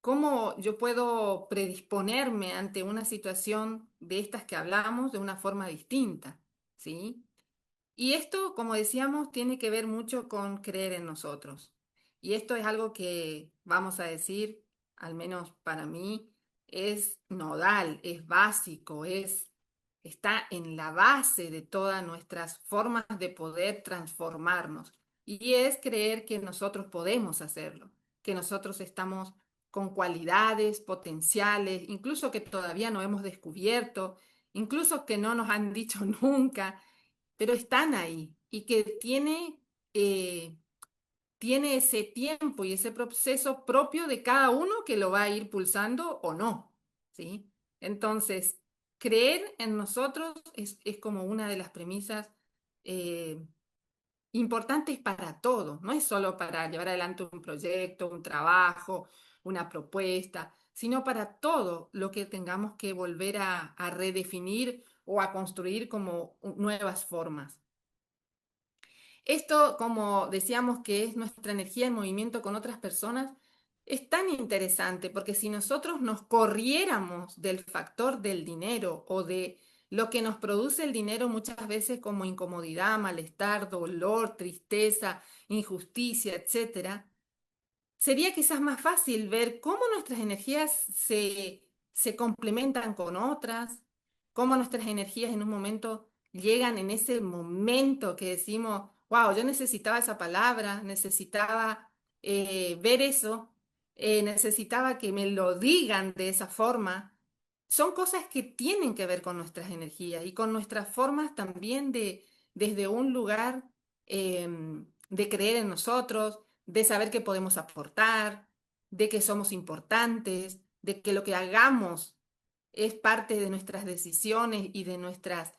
cómo yo puedo predisponerme ante una situación de estas que hablamos de una forma distinta, ¿sí? Y esto, como decíamos, tiene que ver mucho con creer en nosotros. Y esto es algo que, vamos a decir, al menos para mí, es nodal, es básico, está en la base de todas nuestras formas de poder transformarnos. Y es creer que nosotros podemos hacerlo, que nosotros estamos con cualidades, potenciales, incluso que todavía no hemos descubierto, incluso que no nos han dicho nunca pero están ahí y que eh, tiene ese tiempo y ese proceso propio de cada uno que lo va a ir pulsando o no, ¿sí? Entonces, creer en nosotros es como una de las premisas eh, importantes para todo, no es solo para llevar adelante un proyecto, un trabajo, una propuesta, sino para todo lo que tengamos que volver a redefinir o a construir como nuevas formas. Esto, como decíamos que es nuestra energía en movimiento con otras personas, es tan interesante porque si nosotros nos corriéramos del factor del dinero o de lo que nos produce el dinero muchas veces como incomodidad, malestar, dolor, tristeza, injusticia, etcétera, sería quizás más fácil ver cómo nuestras energías se complementan con otras, cómo nuestras energías en un momento llegan en ese momento que decimos, wow, yo necesitaba esa palabra, necesitaba ver eso, necesitaba que me lo digan de esa forma. Son cosas que tienen que ver con nuestras energías y con nuestras formas también desde un lugar de creer en nosotros, de saber que podemos aportar, de que somos importantes, de que lo que hagamos es parte de nuestras decisiones y de nuestras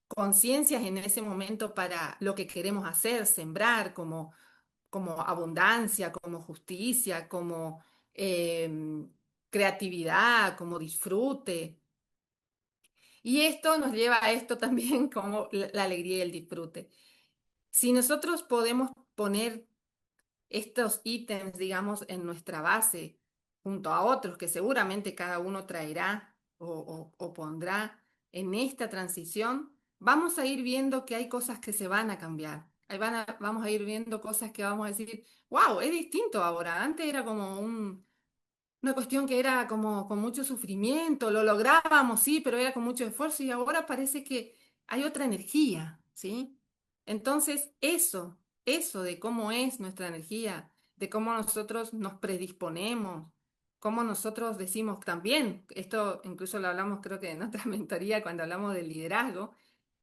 conciencias en ese momento para lo que queremos hacer, sembrar como abundancia, como justicia, como creatividad, como disfrute. Y esto nos lleva a esto también como la alegría y el disfrute. Si nosotros podemos poner estos ítems, digamos, en nuestra base, junto a otros que seguramente cada uno traerá o pondrá en esta transición, vamos a ir viendo que hay cosas que se van a cambiar. Vamos a ir viendo cosas que vamos a decir, wow, es distinto ahora. Antes era como una cuestión que era como con mucho sufrimiento, lo lográbamos, sí, pero era con mucho esfuerzo y ahora parece que hay otra energía, ¿sí? Entonces, eso de cómo es nuestra energía, de cómo nosotros nos predisponemos, cómo nosotros decimos también, esto incluso lo hablamos creo que en otra mentoría cuando hablamos del liderazgo,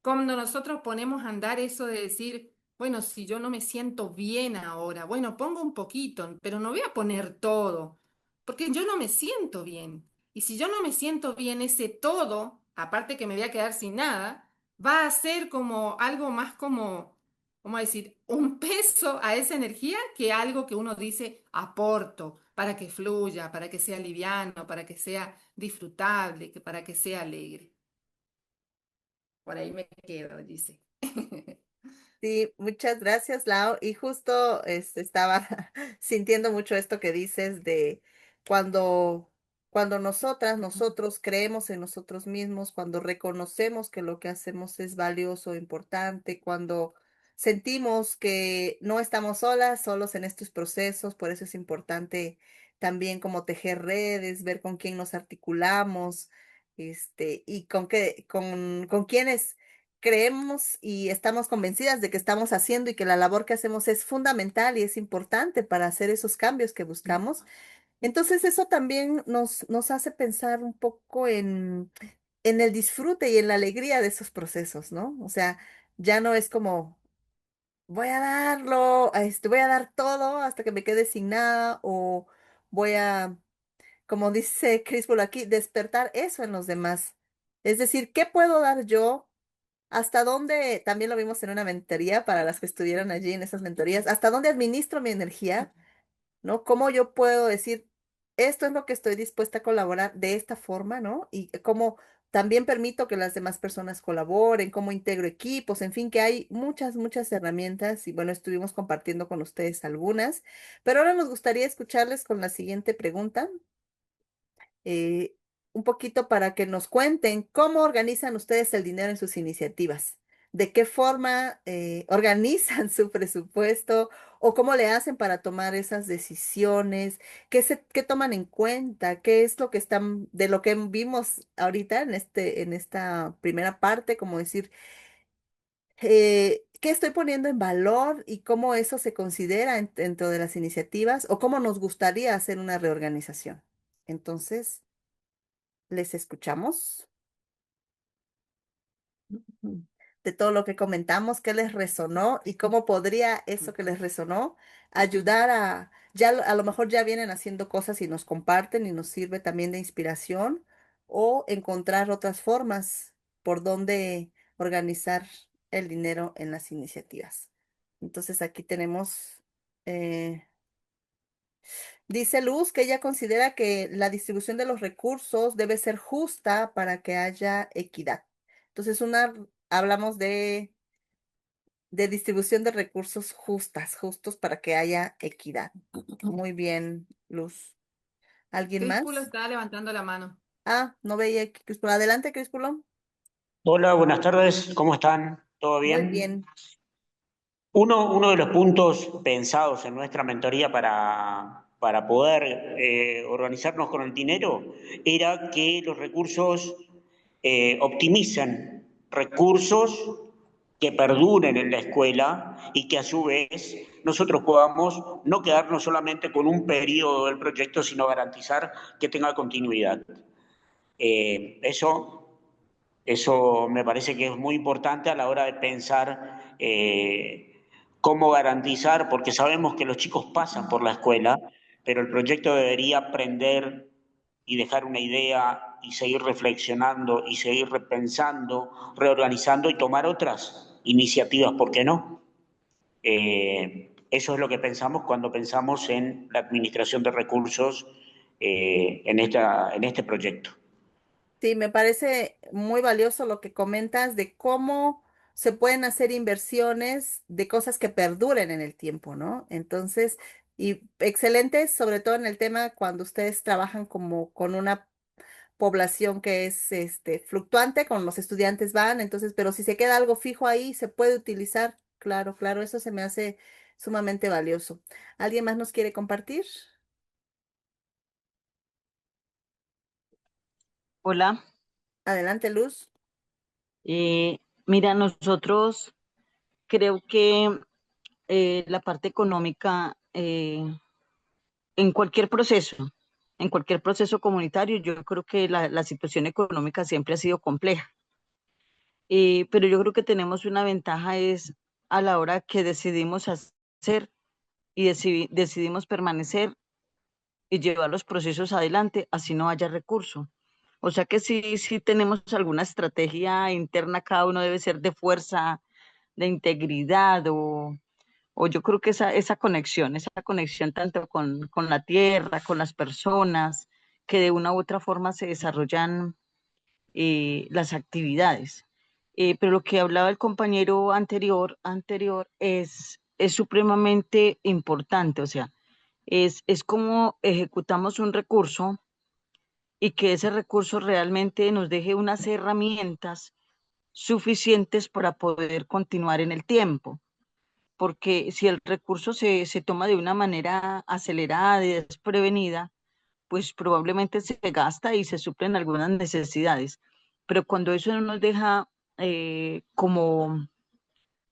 cuando nosotros ponemos a andar eso de decir, bueno, si yo no me siento bien ahora, bueno, pongo un poquito, pero no voy a poner todo porque yo no me siento bien. Y si yo no me siento bien, ese todo, aparte que me voy a quedar sin nada, va a ser como algo más como, ¿cómo decir?, un peso a esa energía que algo que uno dice aporto para que fluya, para que sea liviano, para que sea disfrutable, para que sea alegre. Por ahí me quedo, dice. Sí, muchas gracias, Lau. Y justo estaba sintiendo mucho esto que dices de cuando, cuando nosotros creemos en nosotros mismos, cuando reconocemos que lo que hacemos es valioso, importante, cuando sentimos que no estamos solos en estos procesos, por eso es importante también como tejer redes, ver con quién nos articulamos, y con quiénes creemos y estamos convencidas de que estamos haciendo y que la labor que hacemos es fundamental y es importante para hacer esos cambios que buscamos. Entonces eso también nos hace pensar un poco en el disfrute y en la alegría de esos procesos, ¿no? O sea, ya no es como voy a darlo, voy a dar todo hasta que me quede sin nada o voy a, como dice Chris Bull aquí, despertar eso en los demás. Es decir, ¿qué puedo dar yo? ¿Hasta dónde, también lo vimos en una mentoría para las que estuvieron allí en esas mentorías, hasta dónde administro mi energía, ¿no? ¿Cómo yo puedo decir, esto es lo que estoy dispuesta a colaborar de esta forma, ¿no? Y cómo también permito que las demás personas colaboren, cómo integro equipos, en fin, que hay muchas herramientas y bueno, estuvimos compartiendo con ustedes algunas, pero ahora nos gustaría escucharles con la siguiente pregunta eh, un poquito para que nos cuenten cómo organizan ustedes el dinero en sus iniciativas, de qué forma organizan su presupuesto o cómo le hacen para tomar esas decisiones, qué toman en cuenta, qué es lo que están, de lo que vimos ahorita en esta primera parte, como decir, qué estoy poniendo en valor y cómo eso se considera dentro de las iniciativas o cómo nos gustaría hacer una reorganización. Entonces, les escuchamos. Ujú. de todo lo que comentamos, qué les resonó y cómo podría eso que les resonó ayudar a, ya a lo mejor ya vienen haciendo cosas y nos comparten y nos sirve también de inspiración o encontrar otras formas por donde organizar el dinero en las iniciativas. Entonces aquí tenemos, eh, dice Luz que ella considera que la distribución de los recursos debe ser justa para que haya equidad. Entonces, hablamos de distribución de recursos justos para que haya equidad. Muy bien, Luz. ¿Alguien Críspulo más? está levantando la mano. Ah, no veía Críspulo. Adelante, Críspulo. Hola, buenas tardes, ¿cómo están? ¿Todo Muy bien? bien. Uno de los puntos pensados en nuestra mentoría para poder organizarnos con el dinero era que los recursos optimicen recursos que perduren en la escuela y que a su vez nosotros podamos no quedarnos solamente con un periodo del proyecto, sino garantizar que tenga continuidad. Eso me parece que es muy importante a la hora de pensar cómo garantizar, porque sabemos que los chicos pasan por la escuela, pero el proyecto debería aprender y dejar una idea y seguir reflexionando y seguir repensando, reorganizando y tomar otras iniciativas, ¿por qué no? Eso es lo que pensamos cuando pensamos en la administración de recursos en este proyecto. Sí, me parece muy valioso lo que comentas de cómo se pueden hacer inversiones de cosas que perduren en el tiempo, ¿no? Entonces, y excelentes, sobre todo en el tema cuando ustedes trabajan como con una población que es fluctuante, con los estudiantes van, entonces, pero si se queda algo fijo ahí, se puede utilizar. Claro, claro, eso se me hace sumamente valioso. ¿Alguien más nos quiere compartir? Hola, Adelante, Luz. mira, nosotros creo que la parte económica en cualquier proceso comunitario, yo creo que la situación económica siempre ha sido compleja. Pero yo creo que tenemos una ventaja es a la hora que decidimos hacer y decidimos permanecer y llevar los procesos adelante, así no haya recurso. O sea que sí tenemos alguna estrategia interna, cada uno debe ser de fuerza, de integridad o yo creo que esa conexión tanto con la tierra, con las personas, que de una u otra forma se desarrollan las actividades. Pero lo que hablaba el compañero anterior es supremamente importante, o sea, es como ejecutamos un recurso y que ese recurso realmente nos deje unas herramientas suficientes para poder continuar en el tiempo. Porque si el recurso se toma de una manera acelerada y desprevenida, pues probablemente se gasta y se suplen algunas necesidades. Pero cuando eso no nos deja como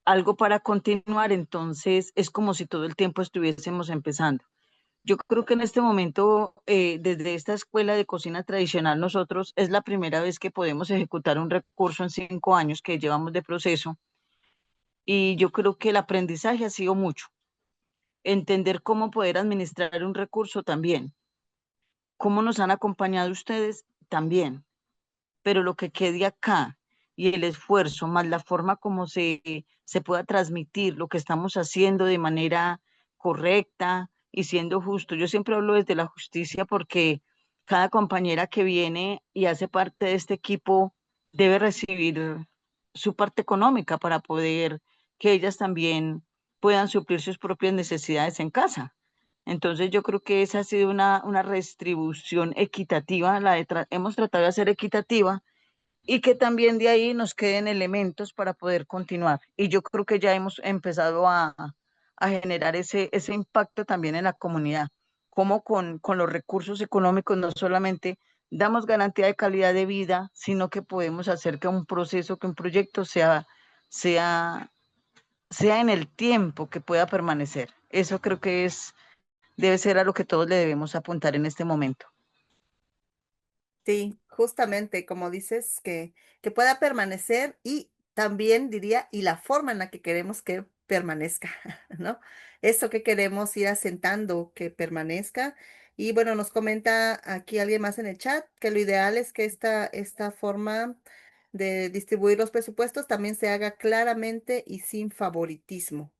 algo para continuar, entonces es como si todo el tiempo estuviésemos empezando. Yo creo que en este momento, desde esta escuela de cocina tradicional, nosotros es la primera vez que podemos ejecutar un recurso en 5 años que llevamos de proceso y yo creo que el aprendizaje ha sido mucho. Entender cómo poder administrar un recurso también, cómo nos han acompañado ustedes también, pero lo que quede acá y el esfuerzo, más la forma como se pueda transmitir lo que estamos haciendo de manera correcta y siendo justo. Yo siempre hablo desde la justicia porque cada compañera que viene y hace parte de este equipo debe recibir su parte económica para poder que ellas también puedan suplir sus propias necesidades en casa. Entonces yo creo que esa ha sido una redistribución equitativa, hemos tratado de hacer equitativa y que también de ahí nos queden elementos para poder continuar. Y yo creo que ya hemos empezado a generar ese impacto también en la comunidad, como con los recursos económicos no solamente damos garantía de calidad de vida, sino que podemos hacer que un proceso, que un proyecto sea, sea en el tiempo que pueda permanecer. Eso creo que debe ser a lo que todos le debemos apuntar en este momento. Sí, justamente como dices, que pueda permanecer y también diría, y la forma en la que queremos que permanezca, ¿no? Eso que queremos ir asentando que permanezca. Y bueno, nos comenta aquí alguien más en el chat que lo ideal es que esta forma de distribuir los presupuestos también se haga claramente y sin favoritismo,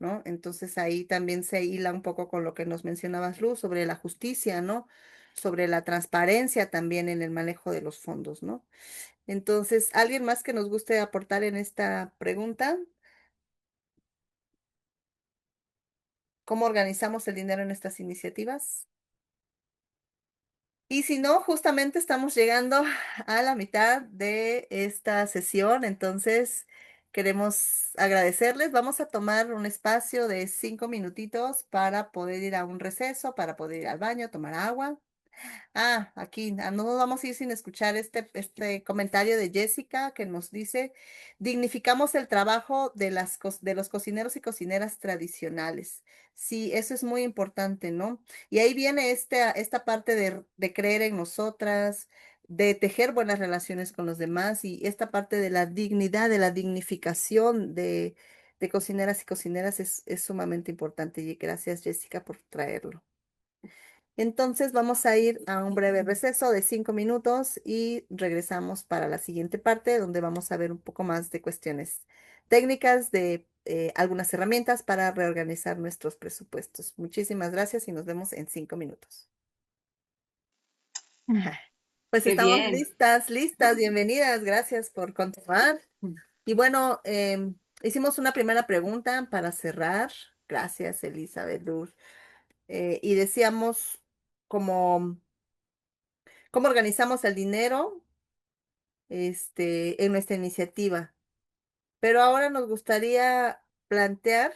¿no? Entonces ahí también se hila un poco con lo que nos mencionabas, Luz, sobre la justicia, ¿no? Sobre la transparencia también en el manejo de los fondos, ¿no? Entonces, ¿alguien más que nos guste aportar en esta pregunta? ¿Cómo organizamos el dinero en estas iniciativas? Y si no, justamente estamos llegando a la mitad de esta sesión, entonces queremos agradecerles. Vamos a tomar un espacio de 5 minutitos para poder ir a un receso, para poder ir al baño, tomar agua. Aquí no nos vamos a ir sin escuchar este comentario de Jessica que nos dice, dignificamos el trabajo de los cocineros y cocineras tradicionales. Sí, eso es muy importante, ¿no? Y ahí viene esta parte de creer en nosotras, de tejer buenas relaciones con los demás y esta parte de la dignidad, de la dignificación de cocineras y cocineras es sumamente importante. Y gracias, Jessica, por traerlo. Entonces vamos a ir a un breve receso de 5 minutos y regresamos para la siguiente parte donde vamos a ver un poco más de cuestiones técnicas, de algunas herramientas para reorganizar nuestros presupuestos. Muchísimas gracias y nos vemos en 5 minutos. Ajá. Pues Qué estamos bien. listas, bienvenidas, gracias por continuar. Y bueno, hicimos una primera pregunta para cerrar. Gracias, Elizabeth Luz. Y decíamos cómo organizamos el dinero en nuestra iniciativa. Pero ahora nos gustaría plantear,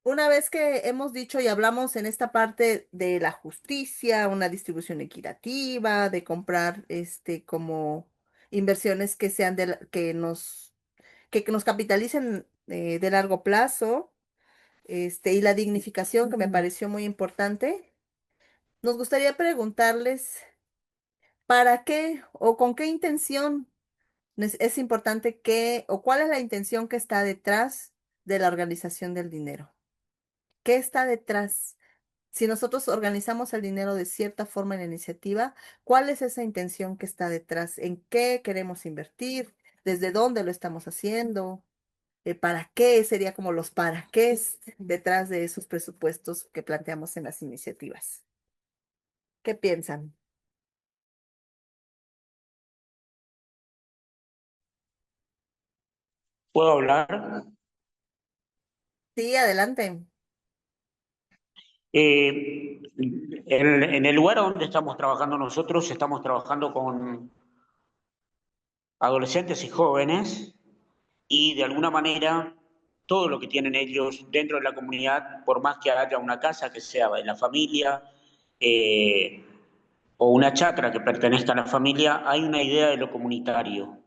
una vez que hemos dicho y hablamos en esta parte de la justicia, una distribución equitativa, de comprar como inversiones que sean que nos capitalicen de largo plazo, y la dignificación que me pareció muy importante, nos gustaría preguntarles ¿para qué o con qué intención es importante o cuál es la intención que está detrás de la organización del dinero? ¿Qué está detrás? Si nosotros organizamos el dinero de cierta forma en la iniciativa, ¿cuál es esa intención que está detrás? ¿En qué queremos invertir? ¿Desde dónde lo estamos haciendo? ¿Para qué? Sería como los para qué detrás de esos presupuestos que planteamos en las iniciativas. ¿Qué piensan? ¿Puedo hablar? Sí, adelante. En el lugar donde estamos trabajando nosotros, estamos trabajando con adolescentes y jóvenes y de alguna manera todo lo que tienen ellos dentro de la comunidad, por más que haya una casa que sea de la familia o una chacra que pertenezca a la familia, hay una idea de lo comunitario.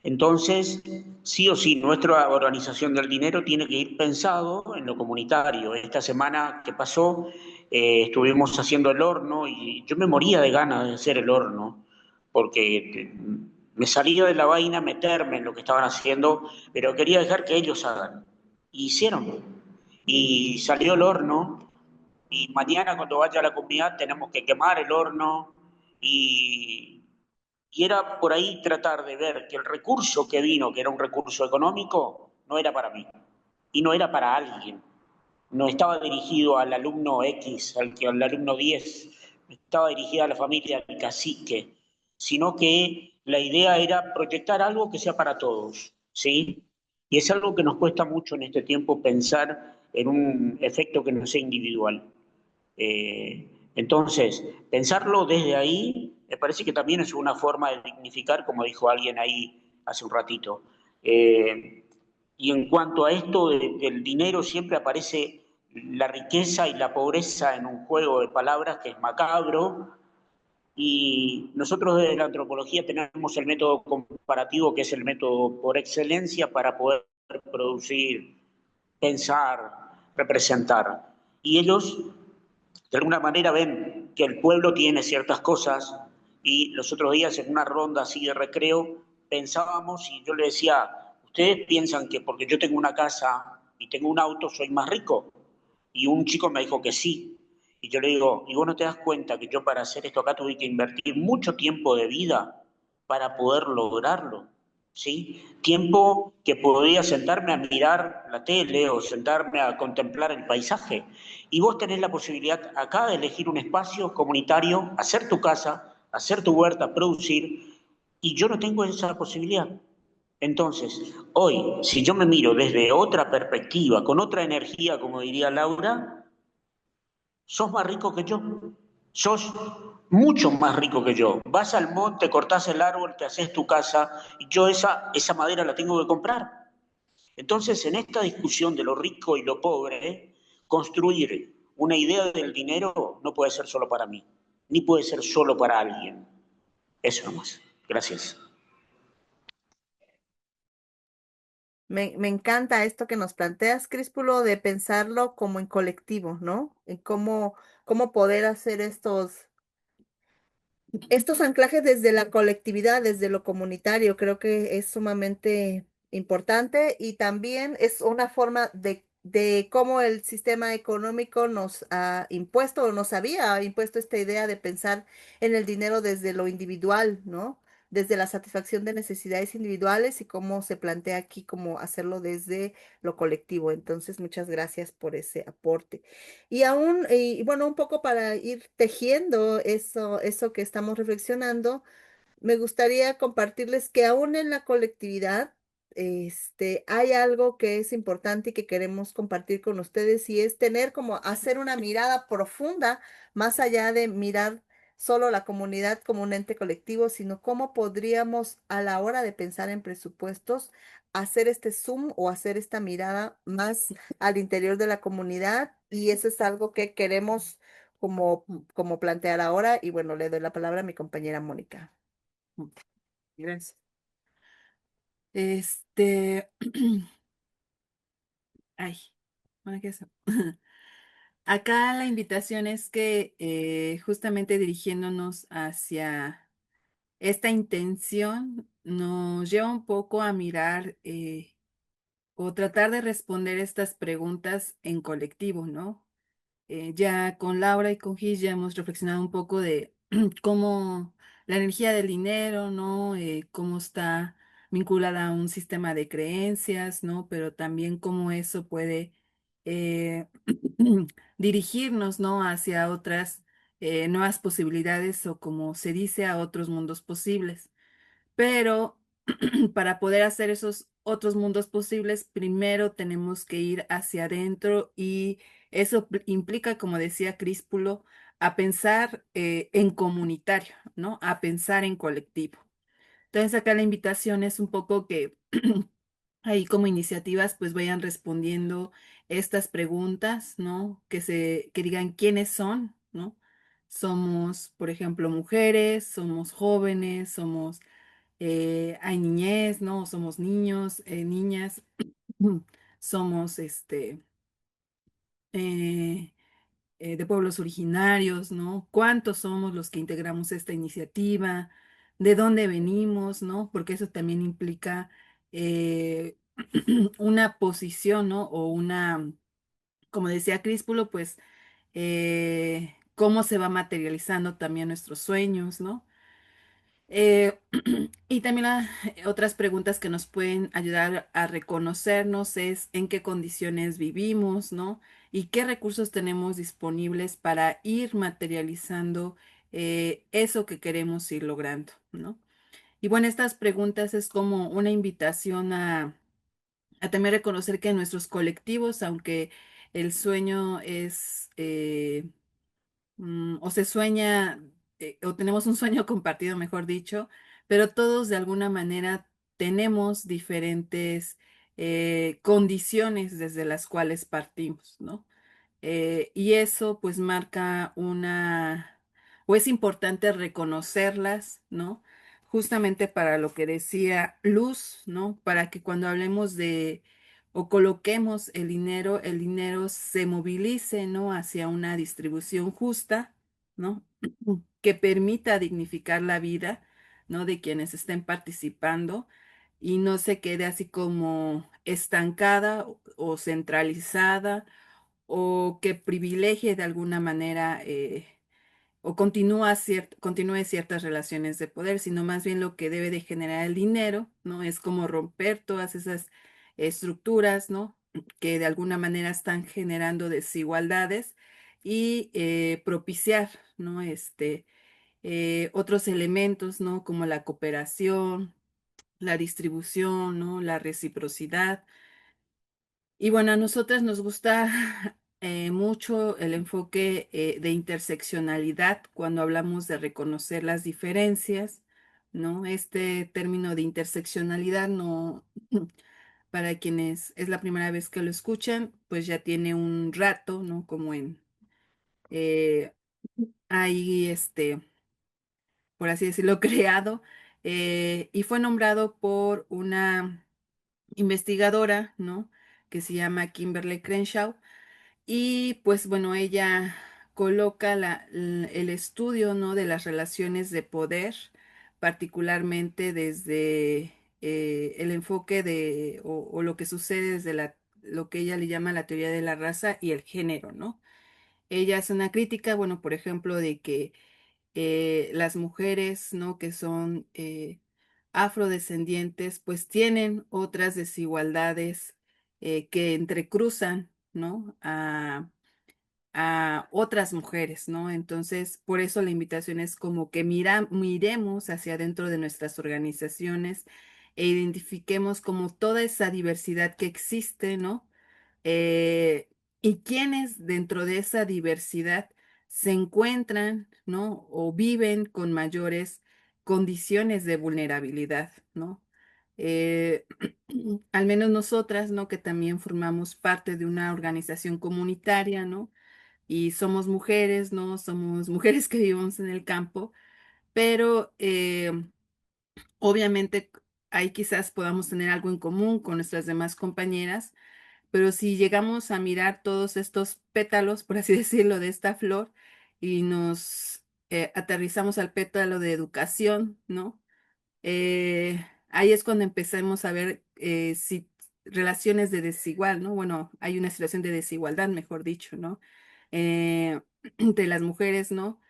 Entonces, sí o sí, nuestra organización del dinero tiene que ir pensado en lo comunitario. Esta semana que pasó estuvimos haciendo el horno y yo me moría de ganas de hacer el horno, porque me salía de la vaina meterme en lo que estaban haciendo, pero quería dejar que ellos hagan. Y hicieron. Y salió el horno y mañana cuando vaya a la comunidad tenemos que quemar el horno y era por ahí tratar de ver que el recurso que vino, que era un recurso económico, no era para mí y no era para alguien. No estaba dirigido al alumno X, al alumno 10, no estaba dirigida a la familia del cacique, sino que la idea era proyectar algo que sea para todos, ¿sí? Y es algo que nos cuesta mucho en este tiempo pensar en un efecto que no sea individual. Entonces, pensarlo desde ahí me parece que también es una forma de dignificar, como dijo alguien ahí hace un ratito. Y en cuanto a esto del dinero, siempre aparece la riqueza y la pobreza en un juego de palabras que es macabro. Y nosotros desde la antropología tenemos el método comparativo, que es el método por excelencia para poder producir, pensar, representar. Y ellos de alguna manera ven que el pueblo tiene ciertas cosas y los otros días en una ronda así de recreo pensábamos y yo le decía, ¿ustedes piensan que porque yo tengo una casa y tengo un auto soy más rico? Y un chico me dijo que sí. Y yo le digo, ¿y vos no te das cuenta que yo para hacer esto acá tuve que invertir mucho tiempo de vida para poder lograrlo? ¿Sí? Tiempo que podía sentarme a mirar la tele o sentarme a contemplar el paisaje. Y vos tenés la posibilidad acá de elegir un espacio comunitario, hacer tu casa, hacer tu huerta, producir, y yo no tengo esa posibilidad. Entonces, hoy, si yo me miro desde otra perspectiva, con otra energía, como diría Laura, sos más rico que yo. Sos mucho más rico que yo. Vas al monte, cortás el árbol, te haces tu casa, y yo esa madera la tengo que comprar. Entonces, en esta discusión de lo rico y lo pobre, construir una idea del dinero no puede ser solo para mí, ni puede ser solo para alguien. Eso nomás. Gracias. Me encanta esto que nos planteas, Críspulo, de pensarlo como en colectivo, ¿no? En cómo poder hacer estos anclajes desde la colectividad, desde lo comunitario, creo que es sumamente importante y también es una forma de cómo el sistema económico nos ha impuesto o nos había impuesto esta idea de pensar en el dinero desde lo individual, ¿no? Desde la satisfacción de necesidades individuales y cómo se plantea aquí cómo hacerlo desde lo colectivo. Entonces, muchas gracias por ese aporte. Y aún, y bueno, un poco para ir tejiendo eso que estamos reflexionando, me gustaría compartirles que aún en la colectividad, hay algo que es importante y que queremos compartir con ustedes y es tener como hacer una mirada profunda más allá de mirar solo la comunidad como un ente colectivo, sino cómo podríamos a la hora de pensar en presupuestos hacer este zoom o hacer esta mirada más al interior de la comunidad y eso es algo que queremos como plantear ahora y bueno, le doy la palabra a mi compañera Mónica. Gracias. Este, ay, bueno, ¿qué es? Acá la invitación es que justamente dirigiéndonos hacia esta intención nos lleva un poco a mirar o tratar de responder estas preguntas en colectivo, ¿no? Ya con Laura y con Gis ya hemos reflexionado un poco de cómo la energía del dinero, ¿no? Cómo está vinculada a un sistema de creencias, ¿no? Pero también cómo eso puede eh, dirigirnos, ¿no? Hacia otras nuevas posibilidades o como se dice, a otros mundos posibles. Pero para poder hacer esos otros mundos posibles, primero tenemos que ir hacia adentro y eso implica, como decía Críspulo, a pensar en comunitario, ¿no? A pensar en colectivo. Entonces acá la invitación es un poco que ahí como iniciativas pues vayan respondiendo estas preguntas, ¿no? Que digan quiénes son, ¿no? Somos, por ejemplo, mujeres, somos jóvenes, hay niñez, ¿no? Somos niños, niñas, somos eh, de pueblos originarios, ¿no? ¿Cuántos somos los que integramos esta iniciativa? ¿De dónde venimos, ¿no? Porque eso también implica eh, una posición, ¿no? O una, como decía Críspulo, pues, cómo se va materializando también nuestros sueños, ¿no? Eh, y también otras preguntas que nos pueden ayudar a reconocernos es en qué condiciones vivimos, ¿no? Y qué recursos tenemos disponibles para ir materializando eso que queremos ir logrando, ¿no? Y bueno, estas preguntas es como una invitación a también reconocer que nuestros colectivos, aunque el sueño es o se sueña, o tenemos un sueño compartido, mejor dicho, pero todos de alguna manera tenemos diferentes condiciones desde las cuales partimos, ¿no? Y eso pues marca o es importante reconocerlas, ¿no? Justamente para lo que decía Luz, ¿no? Para que cuando hablemos o coloquemos el dinero se movilice, ¿no? Hacia una distribución justa, ¿no? Que permita dignificar la vida ¿no? De quienes estén participando y no se quede así como estancada o centralizada o que privilegie de alguna manera o continúe ciertas relaciones de poder, sino más bien lo que debe de generar el dinero, ¿no? Es como romper todas esas estructuras, ¿no? Que de alguna manera están generando desigualdades y propiciar, ¿no? Otros elementos, ¿no? Como la cooperación, la distribución, ¿no? La reciprocidad. Y bueno, a nosotras nos gusta mucho el enfoque de interseccionalidad cuando hablamos de reconocer las diferencias, ¿no? Este término de interseccionalidad no, para quienes es la primera vez que lo escuchan, pues ya tiene un rato, ¿no? Como en eh, ahí, por así decirlo, creado, y fue nombrado por una investigadora, ¿no? Que se llama Kimberly Crenshaw. Y pues bueno, ella coloca el estudio, ¿no? De las relaciones de poder, particularmente desde el enfoque o lo que sucede desde lo que ella le llama la teoría de la raza y el género, ¿no? Ella hace una crítica, bueno, por ejemplo, de que las mujeres, ¿no? Que son afrodescendientes, pues tienen otras desigualdades que entrecruzan, ¿no? A otras mujeres, ¿no? Entonces, por eso la invitación es como que miremos hacia adentro de nuestras organizaciones e identifiquemos como toda esa diversidad que existe, ¿no? eh, y quienes dentro de esa diversidad se encuentran, ¿no? O viven con mayores condiciones de vulnerabilidad, ¿no? Eh, al menos nosotras, ¿no? Que también formamos parte de una organización comunitaria, ¿no? Y somos mujeres, ¿no? Somos mujeres que vivimos en el campo, pero obviamente ahí quizás podamos tener algo en común con nuestras demás compañeras, pero si llegamos a mirar todos estos pétalos, por así decirlo, de esta flor y nos aterrizamos al pétalo de educación, ¿no? Ahí es cuando empezamos a ver si relaciones de desigual, ¿no? Bueno, hay una situación de desigualdad, mejor dicho, ¿no? Entre las mujeres, ¿no?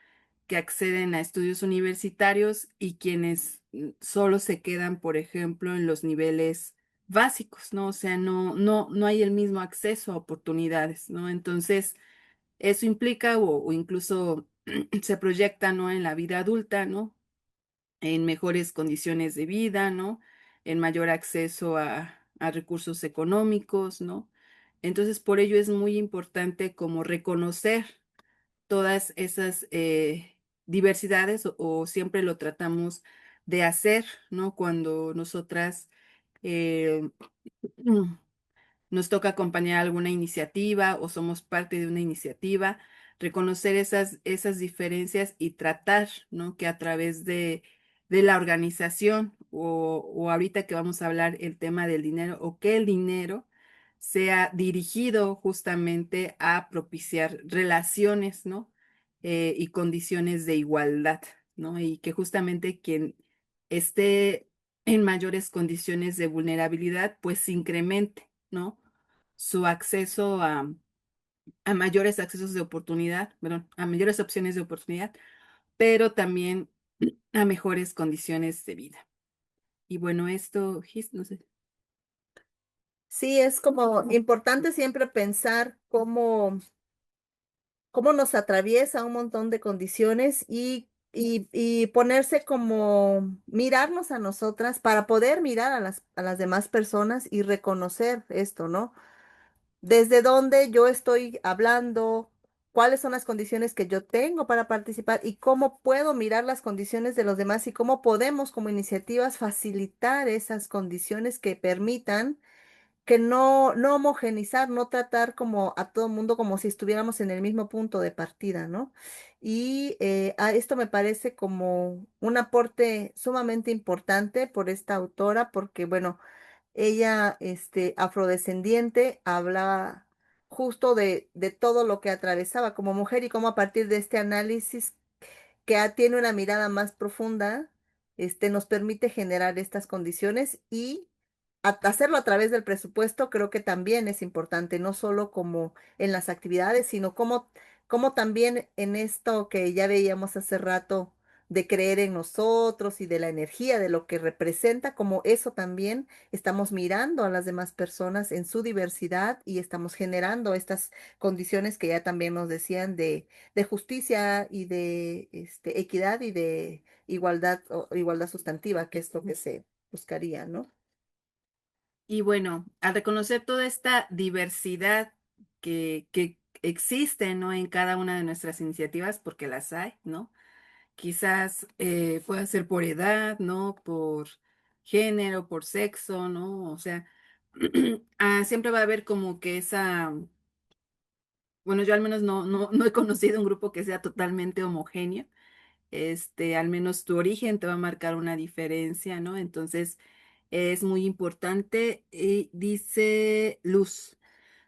Que acceden a estudios universitarios y quienes solo se quedan, por ejemplo, en los niveles básicos, ¿no? O sea, no hay el mismo acceso a oportunidades, ¿no? Entonces, eso implica o incluso se proyecta, ¿no? En la vida adulta, ¿no? En mejores condiciones de vida, ¿no? En mayor acceso a recursos económicos, ¿no? Entonces, por ello es muy importante como reconocer todas esas diversidades o siempre lo tratamos de hacer, ¿no? Cuando nosotras eh, nos toca acompañar alguna iniciativa o somos parte de una iniciativa, reconocer esas diferencias y tratar, ¿no? Que a través de la organización o ahorita que vamos a hablar el tema del dinero o que el dinero sea dirigido justamente a propiciar relaciones, ¿no? Y condiciones de igualdad, ¿no? Y que justamente quien esté en mayores condiciones de vulnerabilidad, pues se incremente, ¿no? Su acceso a mayores accesos de oportunidad, perdón, a mayores opciones de oportunidad, pero también a mejores condiciones de vida. Y bueno, esto, Gis, no sé. Sí, es como importante siempre pensar cómo nos atraviesa un montón de condiciones y ponerse como mirarnos a nosotras para poder mirar a las demás personas y reconocer esto, ¿no? Desde dónde yo estoy hablando, cuáles son las condiciones que yo tengo para participar y cómo puedo mirar las condiciones de los demás y cómo podemos como iniciativas facilitar esas condiciones que permitan que no homogenizar, no tratar como a todo mundo como si estuviéramos en el mismo punto de partida, ¿no? Y a esto me parece como un aporte sumamente importante por esta autora, porque bueno, ella, afrodescendiente, habla justo de todo lo que atravesaba como mujer y cómo a partir de este análisis tiene una mirada más profunda nos permite generar estas condiciones y hacerlo a través del presupuesto creo que también es importante, no solo como en las actividades, sino como también en esto que ya veíamos hace rato de creer en nosotros y de la energía, de lo que representa, como eso también estamos mirando a las demás personas en su diversidad y estamos generando estas condiciones que ya también nos decían de justicia y de equidad y de igualdad o igualdad sustantiva, que es lo que se buscaría, ¿no? Y bueno, al reconocer toda esta diversidad que existe, ¿no? En cada una de nuestras iniciativas, porque las hay, ¿no? Quizás pueda ser por edad, ¿no? Por género, por sexo, ¿no? O sea, siempre va a haber como que esa, bueno, yo al menos no he conocido un grupo que sea totalmente homogéneo. Al menos tu origen te va a marcar una diferencia, ¿no? Entonces, es muy importante. Dice Luz,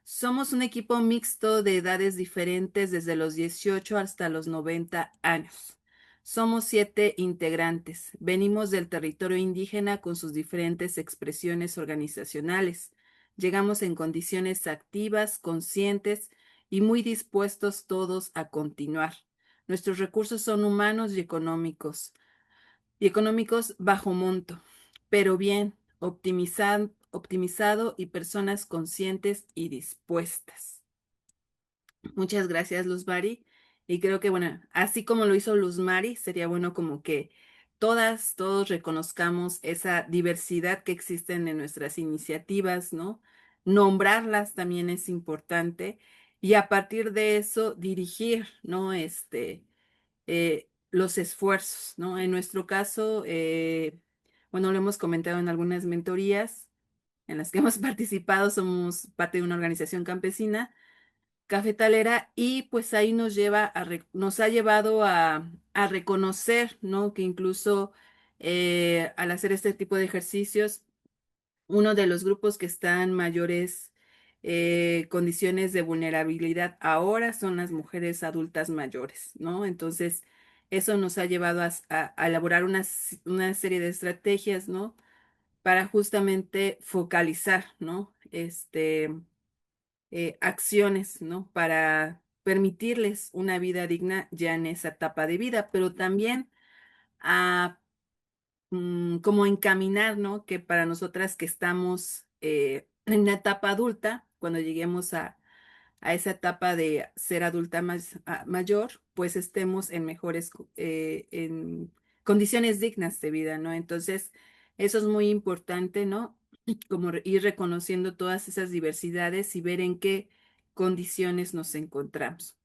somos un equipo mixto de edades diferentes desde los 18 hasta los 90 años. Somos 7 integrantes. Venimos del territorio indígena con sus diferentes expresiones organizacionales. Llegamos en condiciones activas, conscientes y muy dispuestos todos a continuar. Nuestros recursos son humanos y económicos bajo monto, pero bien optimizado y personas conscientes y dispuestas. Muchas gracias, Luz Mari. Y creo que, bueno, así como lo hizo Luz Mari, sería bueno como que todos reconozcamos esa diversidad que existen en nuestras iniciativas, ¿no? Nombrarlas también es importante y a partir de eso dirigir, ¿no? Los esfuerzos, ¿no? En nuestro caso, bueno, lo hemos comentado en algunas mentorías en las que hemos participado, somos parte de una organización campesina cafetalera y pues ahí nos ha llevado a reconocer, ¿no? Que incluso al hacer este tipo de ejercicios, uno de los grupos que están mayores condiciones de vulnerabilidad ahora son las mujeres adultas mayores, ¿no? Entonces, eso nos ha llevado a elaborar una serie de estrategias, ¿no? Para justamente focalizar, ¿no? Acciones, ¿no? Para permitirles una vida digna ya en esa etapa de vida, pero también a como encaminar, ¿no? Que para nosotras que estamos en la etapa adulta, cuando lleguemos a esa etapa de ser adulta mayor, pues estemos en en condiciones dignas de vida, ¿no? Entonces, eso es muy importante, ¿no? Como ir reconociendo todas esas diversidades y ver en qué condiciones nos encontramos.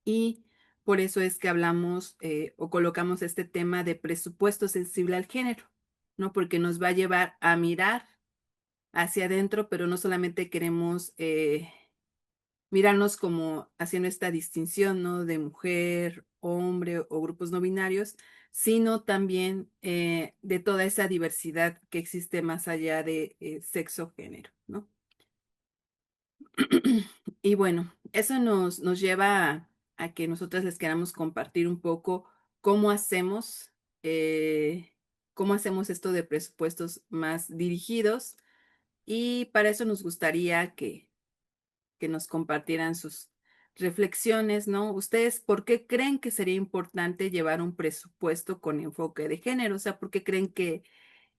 Y por eso es que hablamos o colocamos este tema de presupuesto sensible al género, ¿no? Porque nos va a llevar a mirar hacia adentro, pero no solamente queremos mirarnos como haciendo esta distinción, ¿no? De mujer, hombre o grupos no binarios, sino también de toda esa diversidad que existe más allá de sexo, género, ¿no? Y bueno, eso nos lleva a que nosotros les queramos compartir un poco cómo hacemos, eh, cómo hacemos esto de presupuestos más dirigidos. Y para eso nos gustaría que nos compartieran sus reflexiones, ¿no? ¿Ustedes por qué creen que sería importante llevar un presupuesto con enfoque de género? O sea, ¿por qué creen que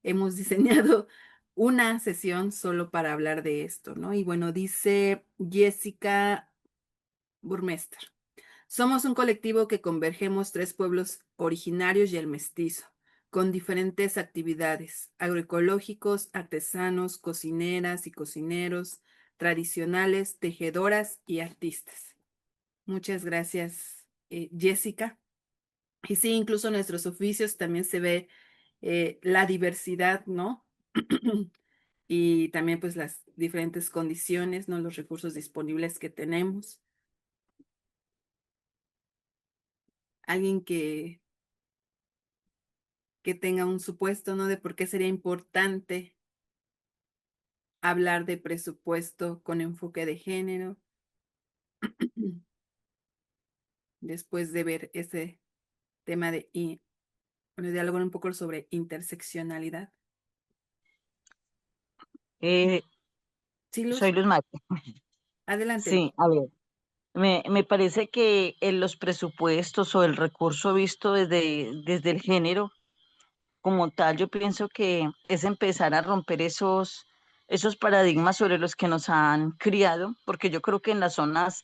hemos diseñado una sesión solo para hablar de esto, ¿no? Y bueno, dice Jessica Burmester. Somos un colectivo que convergemos 3 pueblos originarios y el mestizo, con diferentes actividades, agroecológicos, artesanos, cocineras y cocineros, tradicionales, tejedoras y artistas. Muchas gracias, Jessica. Y sí, incluso en nuestros oficios también se ve la diversidad, ¿no? Y también pues las diferentes condiciones, ¿no? Los recursos disponibles que tenemos. Alguien que tenga un supuesto, ¿no? De por qué sería importante hablar de presupuesto con enfoque de género, después de ver ese tema de bueno, dialogar un poco sobre interseccionalidad. Eh, Sí, Luz, soy Luz María. adelante, Luz. Sí, a ver, me parece que en los presupuestos o el recurso visto desde el género como tal, yo pienso que es empezar a romper esos paradigmas sobre los que nos han criado, porque yo creo que en las zonas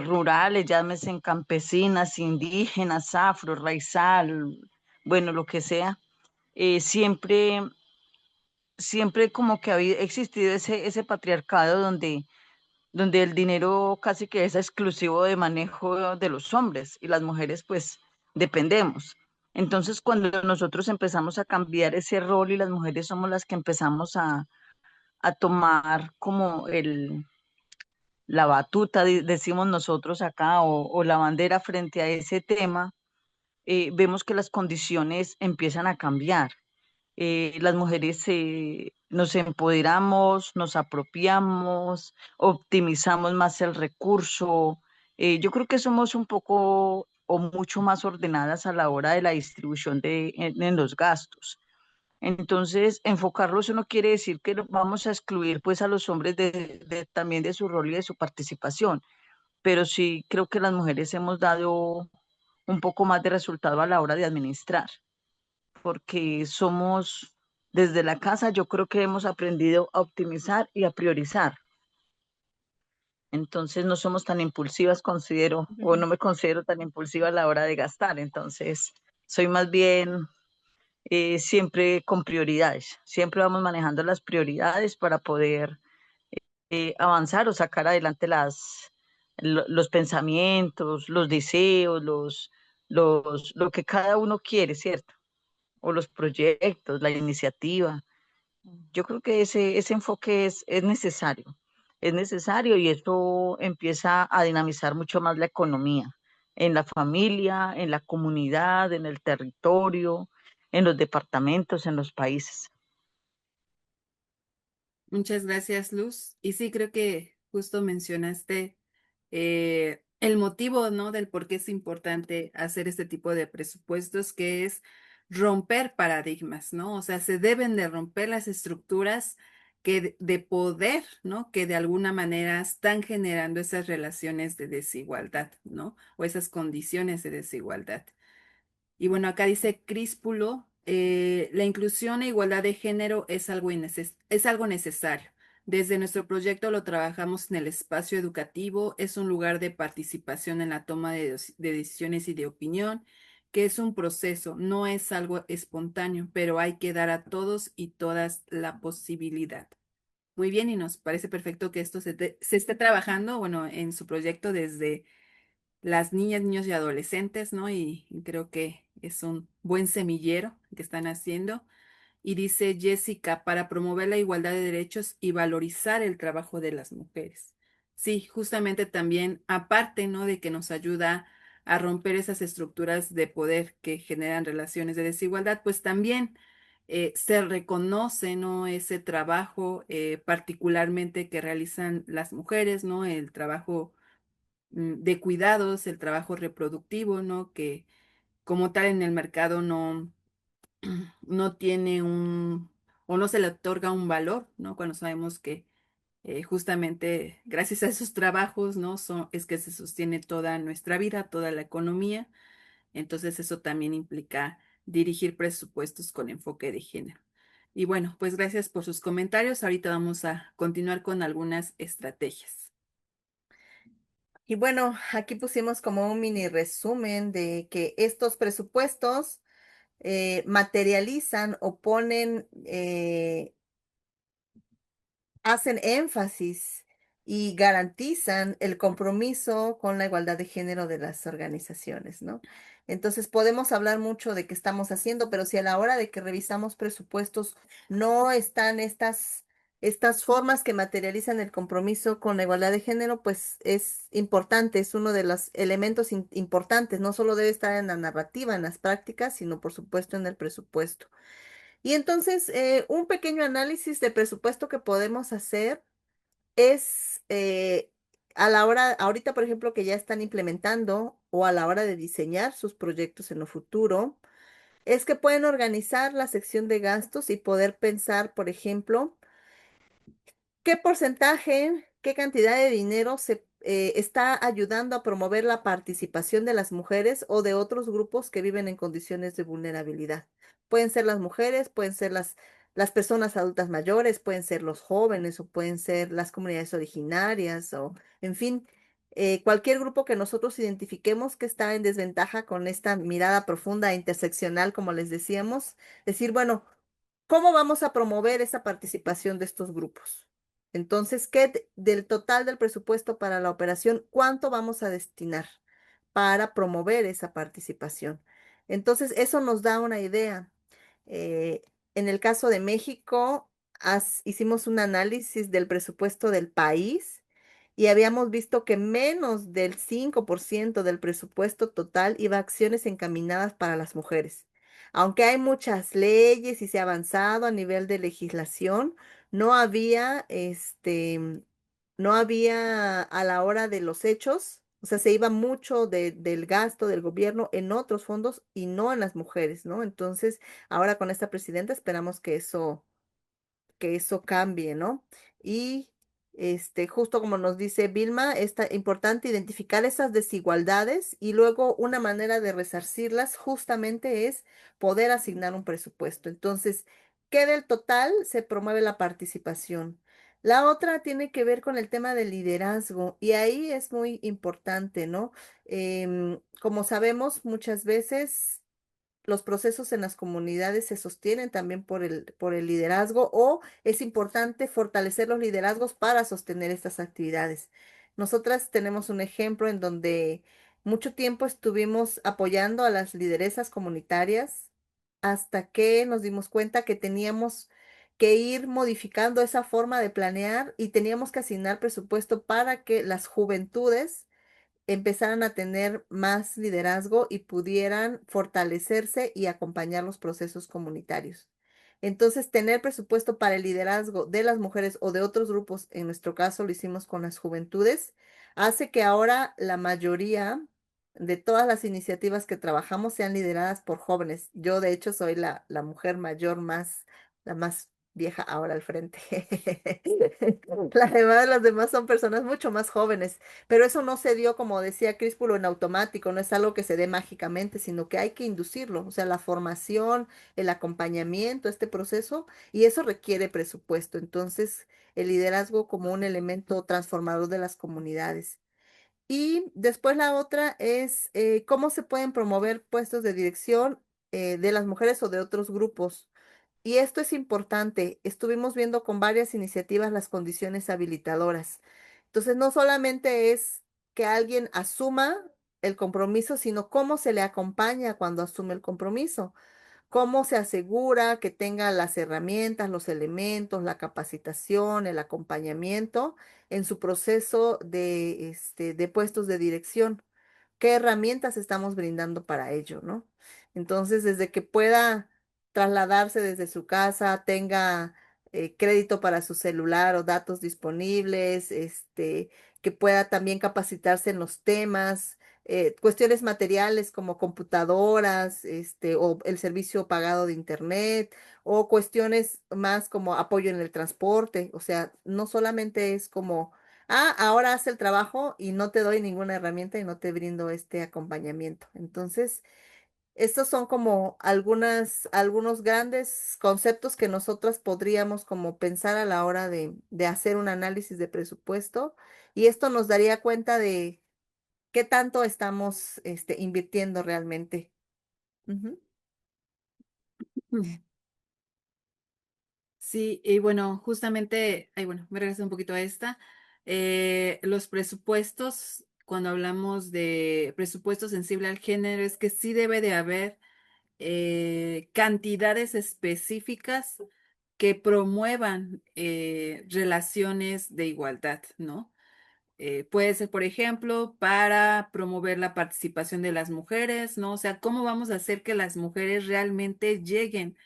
rurales, llámese campesinas, indígenas, afro, raizal, bueno, lo que sea, siempre, siempre como que ha existido ese patriarcado donde el dinero casi que es exclusivo de manejo de los hombres y las mujeres pues dependemos. Entonces, cuando nosotros empezamos a cambiar ese rol y las mujeres somos las que empezamos a tomar como la batuta, decimos nosotros acá, o la bandera frente a ese tema, vemos que las condiciones empiezan a cambiar. Las mujeres nos empoderamos, nos apropiamos, optimizamos más el recurso. Yo creo que somos un poco o mucho más ordenadas a la hora de la distribución en los gastos. Entonces, enfocarlo eso no quiere decir que vamos a excluir pues a los hombres también de su rol y de su participación, pero sí creo que las mujeres hemos dado un poco más de resultado a la hora de administrar porque somos, desde la casa, yo creo que hemos aprendido a optimizar y a priorizar. Entonces no somos tan impulsivas, considero, o no me considero tan impulsiva a la hora de gastar. Entonces soy más bien siempre con prioridades. Siempre vamos manejando las prioridades para poder avanzar o sacar adelante los pensamientos, los deseos, lo que cada uno quiere, ¿cierto? O los proyectos, la iniciativa. Yo creo que ese enfoque es necesario y esto empieza a dinamizar mucho más la economía en la familia, en la comunidad, en el territorio, en los departamentos, en los países. Muchas gracias, Luz. Y sí, creo que justo mencionaste el motivo, ¿no? Del por qué es importante hacer este tipo de presupuestos, que es romper paradigmas, ¿no? O sea, se deben de romper las estructuras de poder, ¿no? Que de alguna manera están generando esas relaciones de desigualdad, ¿no? O esas condiciones de desigualdad. Y bueno, acá dice Críspulo, la inclusión e igualdad de género es algo necesario. Desde nuestro proyecto lo trabajamos en el espacio educativo, es un lugar de participación en la toma de decisiones y de opinión, que es un proceso, no es algo espontáneo, pero hay que dar a todos y todas la posibilidad. Muy bien, y nos parece perfecto que esto se esté trabajando, bueno, en su proyecto desde las niñas, niños y adolescentes, ¿no? Y creo que es un buen semillero que están haciendo. Y dice Jessica, para promover la igualdad de derechos y valorizar el trabajo de las mujeres. Sí, justamente también, aparte, ¿no? De que nos ayuda a romper esas estructuras de poder que generan relaciones de desigualdad, pues también se reconoce, ¿no? Ese trabajo particularmente que realizan las mujeres, ¿no? El trabajo de cuidados, el trabajo reproductivo, ¿no? Que como tal en el mercado no tiene o no se le otorga un valor, ¿no? Cuando sabemos que justamente gracias a esos trabajos, ¿no? Es que se sostiene toda nuestra vida, toda la economía. Entonces eso también implica dirigir presupuestos con enfoque de género. Y bueno, pues gracias por sus comentarios. Ahorita vamos a continuar con algunas estrategias. Y bueno, aquí pusimos como un mini resumen de que estos presupuestos materializan o ponen hacen énfasis y garantizan el compromiso con la igualdad de género de las organizaciones, ¿no? Entonces podemos hablar mucho de qué estamos haciendo, pero si a la hora de que revisamos presupuestos no están estas formas que materializan el compromiso con la igualdad de género, pues es importante, es uno de los elementos importantes, no solo debe estar en la narrativa, en las prácticas, sino por supuesto en el presupuesto. Y entonces, un pequeño análisis de presupuesto que podemos hacer es a la hora, ahorita por ejemplo, que ya están implementando o a la hora de diseñar sus proyectos en lo futuro, es que pueden organizar la sección de gastos y poder pensar, por ejemplo, ¿qué porcentaje, qué cantidad de dinero se está ayudando a promover la participación de las mujeres o de otros grupos que viven en condiciones de vulnerabilidad? Pueden ser las mujeres, pueden ser las personas adultas mayores, pueden ser los jóvenes o pueden ser las comunidades originarias o, en fin, cualquier grupo que nosotros identifiquemos que está en desventaja con esta mirada profunda e interseccional, como les decíamos, decir, bueno, ¿cómo vamos a promover esa participación de estos grupos? Entonces, del total del presupuesto para la operación, cuánto vamos a destinar para promover esa participación? Entonces, eso nos da una idea. Eh, en el caso de México, hicimos un análisis del presupuesto del país y habíamos visto que menos del 5% del presupuesto total iba a acciones encaminadas para las mujeres. Aunque hay muchas leyes y se ha avanzado a nivel de legislación, no había, no había a la hora de los hechos, o sea, se iba mucho del gasto del gobierno en otros fondos y no en las mujeres, ¿no? Entonces, ahora con esta presidenta esperamos que eso cambie, ¿no? Y justo como nos dice Vilma, es importante identificar esas desigualdades y luego una manera de resarcirlas justamente es poder asignar un presupuesto. Entonces, ¿qué del total se promueve la participación? La otra tiene que ver con el tema del liderazgo y ahí es muy importante, ¿no? Como sabemos, muchas veces los procesos en las comunidades se sostienen también por el liderazgo o es importante fortalecer los liderazgos para sostener estas actividades. Nosotras tenemos un ejemplo en donde mucho tiempo estuvimos apoyando a las lideresas comunitarias hasta que nos dimos cuenta que teníamos que ir modificando esa forma de planear y teníamos que asignar presupuesto para que las juventudes empezaran a tener más liderazgo y pudieran fortalecerse y acompañar los procesos comunitarios. Entonces, tener presupuesto para el liderazgo de las mujeres o de otros grupos, en nuestro caso lo hicimos con las juventudes, hace que ahora la mayoría de todas las iniciativas que trabajamos sean lideradas por jóvenes. Yo, de hecho, soy la mujer mayor la más vieja ahora al frente. Las demás son personas mucho más jóvenes. Pero eso no se dio, como decía Críspulo, en automático, no es algo que se dé mágicamente, sino que hay que inducirlo, o sea, la formación, el acompañamiento, este proceso, y eso requiere presupuesto. Entonces, el liderazgo como un elemento transformador de las comunidades. Y después la otra es cómo se pueden promover puestos de dirección de las mujeres o de otros grupos. Y esto es importante. Estuvimos viendo con varias iniciativas las condiciones habilitadoras. Entonces, no solamente es que alguien asuma el compromiso, sino cómo se le acompaña cuando asume el compromiso. Cómo se asegura que tenga las herramientas, los elementos, la capacitación, el acompañamiento en su proceso de puestos de dirección. ¿Qué herramientas estamos brindando para ello, no? Entonces, desde que pueda trasladarse desde su casa, tenga crédito para su celular o datos disponibles, que pueda también capacitarse en los temas, cuestiones materiales como computadoras, o el servicio pagado de internet, o cuestiones más como apoyo en el transporte. O sea, no solamente es como ahora haz el trabajo y no te doy ninguna herramienta y no te brindo este acompañamiento. Entonces, estos son como algunos grandes conceptos que nosotras podríamos como pensar a la hora de hacer un análisis de presupuesto y esto nos daría cuenta de qué tanto estamos invirtiendo realmente. Ujú. Mm. Sí, y bueno, justamente, bueno, me regreso un poquito a esta. Los presupuestos, cuando hablamos de presupuesto sensible al género, es que sí debe de haber cantidades específicas que promuevan relaciones de igualdad, ¿no? Puede ser, por ejemplo, para promover la participación de las mujeres, ¿no? O sea, ¿cómo vamos a hacer que las mujeres realmente lleguen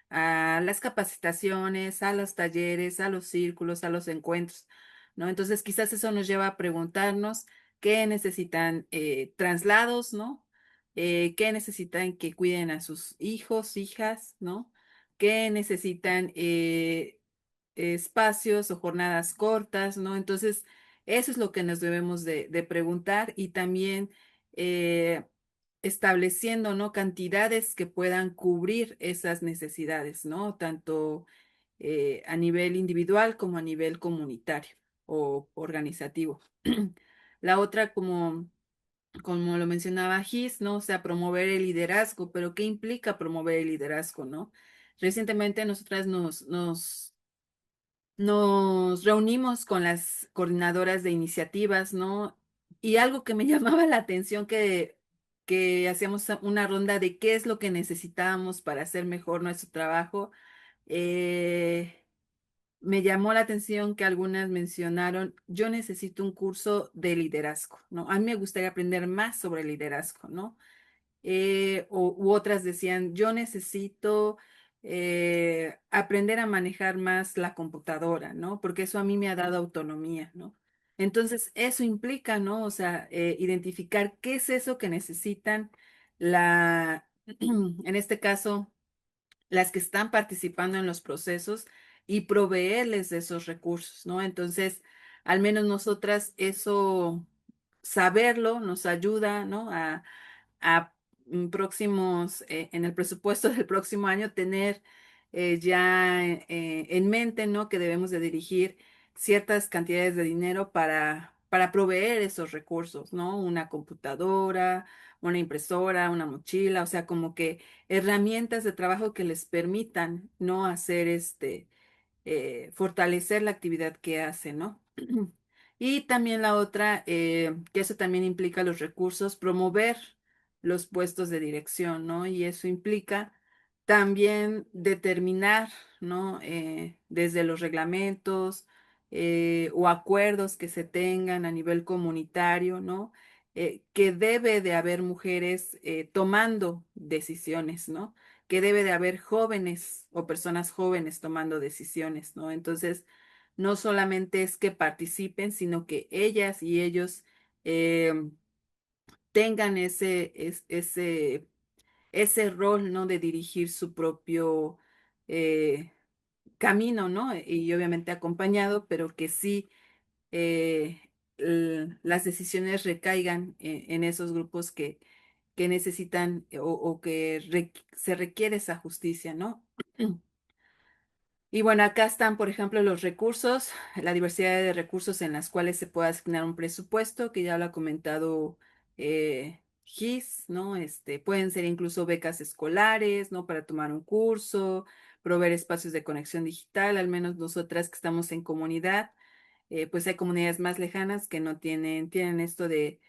a las capacitaciones, a los talleres, a los círculos, a los encuentros, ¿no? Entonces, quizás eso nos lleva a preguntarnos qué necesitan traslados, ¿no? qué necesitan que cuiden a sus hijos, hijas, ¿no? ¿Qué necesitan espacios o jornadas cortas, ¿no? Entonces, eso es lo que nos debemos de preguntar y también eh, estableciendo, ¿no? Cantidades que puedan cubrir esas necesidades, ¿no? Tanto a nivel individual como a nivel comunitario o organizativo. La otra, como lo mencionaba Gis, ¿no? O sea, promover el liderazgo, pero ¿qué implica promover el liderazgo, no? Recientemente nosotras nos reunimos con las coordinadoras de iniciativas, ¿no? Y algo que me llamaba la atención que hacíamos una ronda de qué es lo que necesitábamos para hacer mejor nuestro trabajo. eh, Me llamó la atención que algunas mencionaron, yo necesito un curso de liderazgo, ¿no? A mí me gustaría aprender más sobre liderazgo, ¿no? U otras decían, yo necesito aprender a manejar más la computadora, ¿no? Porque eso a mí me ha dado autonomía, ¿no? Entonces, eso implica, ¿no? O sea, identificar qué es eso que necesitan en este caso, las que están participando en los procesos y proveerles de esos recursos, ¿no? Entonces, al menos nosotras eso, saberlo nos ayuda, ¿no? A próximos, en el presupuesto del próximo año, tener ya en mente, ¿no? Que debemos de dirigir ciertas cantidades de dinero para proveer esos recursos, ¿no? Una computadora, una impresora, una mochila, o sea, como que herramientas de trabajo que les permitan, ¿no? Hacer fortalecer la actividad que hace, ¿no? Y también la otra, que eso también implica los recursos, promover los puestos de dirección, ¿no? Y eso implica también determinar, ¿no? Desde los reglamentos o acuerdos que se tengan a nivel comunitario, ¿no? Que debe de haber mujeres tomando decisiones, ¿no? Que debe de haber jóvenes o personas jóvenes tomando decisiones, ¿no? Entonces, no solamente es que participen, sino que ellas y ellos eh, tengan ese rol, ¿no? De dirigir su propio eh, camino, ¿no? Y obviamente acompañado, pero que sí las decisiones recaigan en esos grupos que necesitan o que se requiere esa justicia, ¿no? Y bueno, acá están, por ejemplo, los recursos, la diversidad de recursos en las cuales se puede asignar un presupuesto, que ya lo ha comentado Gis, ¿no? Pueden ser incluso becas escolares, ¿no? Para tomar un curso, proveer espacios de conexión digital, al menos nosotras que estamos en comunidad, pues hay comunidades más lejanas que no tienen esto de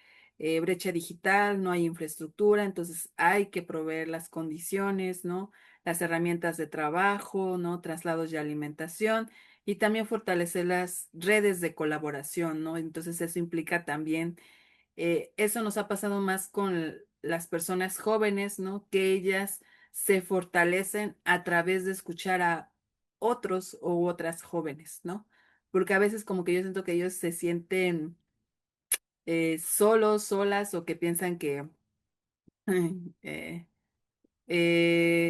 brecha digital, no hay infraestructura, entonces hay que proveer las condiciones, ¿no? Las herramientas de trabajo, ¿no? Traslados y alimentación y también fortalecer las redes de colaboración, ¿no? Entonces eso implica también, eso nos ha pasado más con las personas jóvenes, ¿no? Que ellas se fortalecen a través de escuchar a otros u otras jóvenes, ¿no? Porque a veces como que yo siento que ellos se sienten solos, solas o que piensan que eh,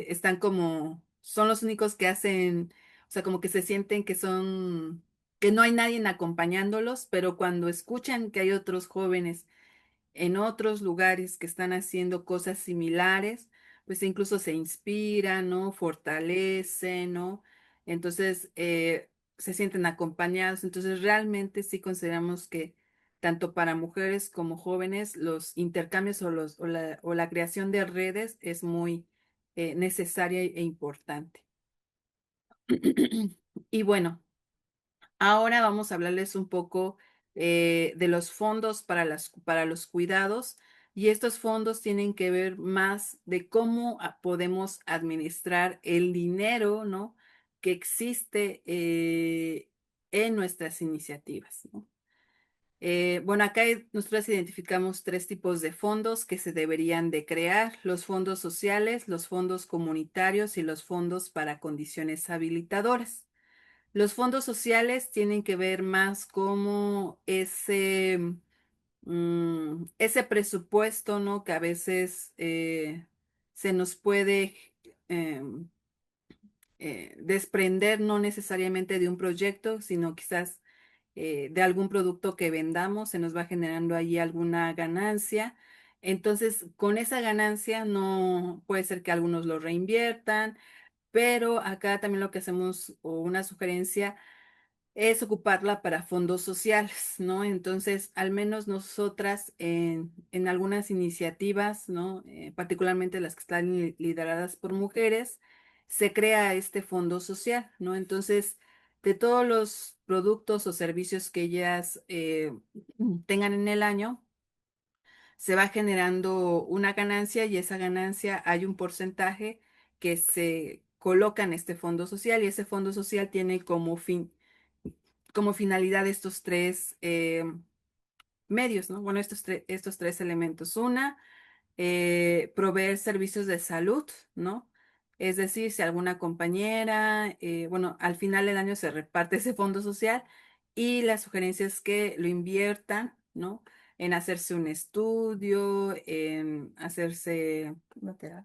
están como, son los únicos que hacen, o sea, como que se sienten que no hay nadie acompañándolos, pero cuando escuchan que hay otros jóvenes en otros lugares que están haciendo cosas similares, pues incluso se inspiran, ¿no? Fortalecen, ¿no? Entonces, se sienten acompañados. Entonces, realmente sí consideramos que tanto para mujeres como jóvenes, los intercambios o la creación de redes es muy necesaria e importante. Y bueno. Ahora vamos a hablarles un poco de los fondos para los cuidados y estos fondos tienen que ver más de cómo podemos administrar el dinero, ¿no? Que existe en nuestras iniciativas, ¿no? Bueno, acá nosotros identificamos tres tipos de fondos que se deberían de crear: los fondos sociales, los fondos comunitarios y los fondos para condiciones habilitadoras. Los fondos sociales tienen que ver más como ese presupuesto, ¿no? Que a veces se nos puede em, desprender no necesariamente de un proyecto, sino quizás de algún producto que vendamos, se nos va generando ahí alguna ganancia. Entonces, con esa ganancia no puede ser que algunos lo reinviertan, pero acá también lo que hacemos, o una sugerencia, es ocuparla para fondos sociales, ¿no? Entonces, al menos nosotras en algunas iniciativas, ¿no? Particularmente las que están lideradas por mujeres, se crea este fondo social, ¿no? Entonces, de todos los productos o servicios que ellas tengan en el año, se va generando una ganancia y esa ganancia hay un porcentaje que se coloca en este fondo social y ese fondo social tiene como finalidad estos tres medios, ¿no? Bueno, estos tres elementos. Una, proveer servicios de salud, ¿no? Es decir, si alguna compañera, bueno, al final del año se reparte ese fondo social y la sugerencia es que lo inviertan, ¿no? En hacerse un estudio, en hacerse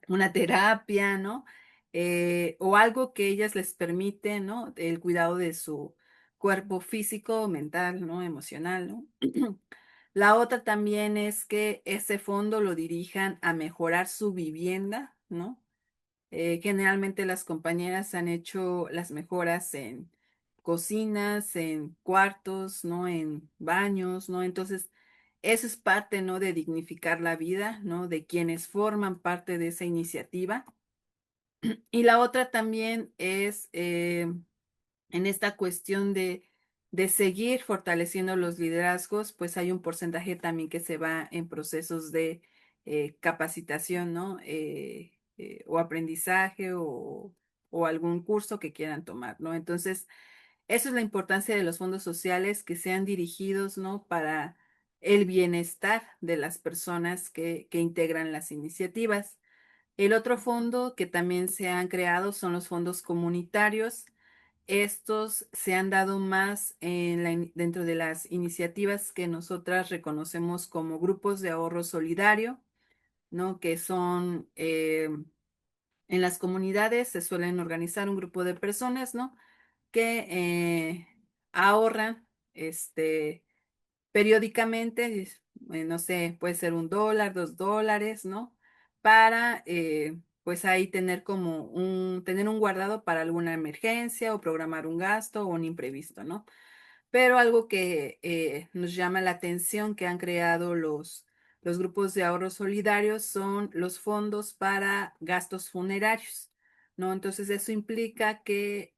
una terapia, ¿no? O algo que ellas les permite, ¿no? El cuidado de su cuerpo físico, mental, ¿no? Emocional, ¿no? La otra también es que ese fondo lo dirijan a mejorar su vivienda, ¿no? Generalmente las compañeras han hecho las mejoras en cocinas, en cuartos, ¿no? En baños, ¿no? Entonces, eso es parte, ¿no? De dignificar la vida, ¿no? De quienes forman parte de esa iniciativa. Y la otra también es en esta cuestión de seguir fortaleciendo los liderazgos, pues hay un porcentaje también que se va en procesos de capacitación, ¿no? O aprendizaje o algún curso que quieran tomar, ¿no? Entonces, eso es la importancia de los fondos sociales que sean dirigidos, ¿no? Para el bienestar de las personas que integran las iniciativas. El otro fondo que también se han creado son los fondos comunitarios. Estos se han dado más dentro de las iniciativas que nosotras reconocemos como grupos de ahorro solidario, ¿no? Que son en las comunidades se suelen organizar un grupo de personas, ¿no? Que ahorran, periódicamente, no sé, puede ser $1, $2, ¿no? Para, pues ahí tener tener un guardado para alguna emergencia o programar un gasto o un imprevisto, ¿no? Pero algo que nos llama la atención que han creado los grupos de ahorro solidarios son los fondos para gastos funerarios, ¿no? Entonces eso implica que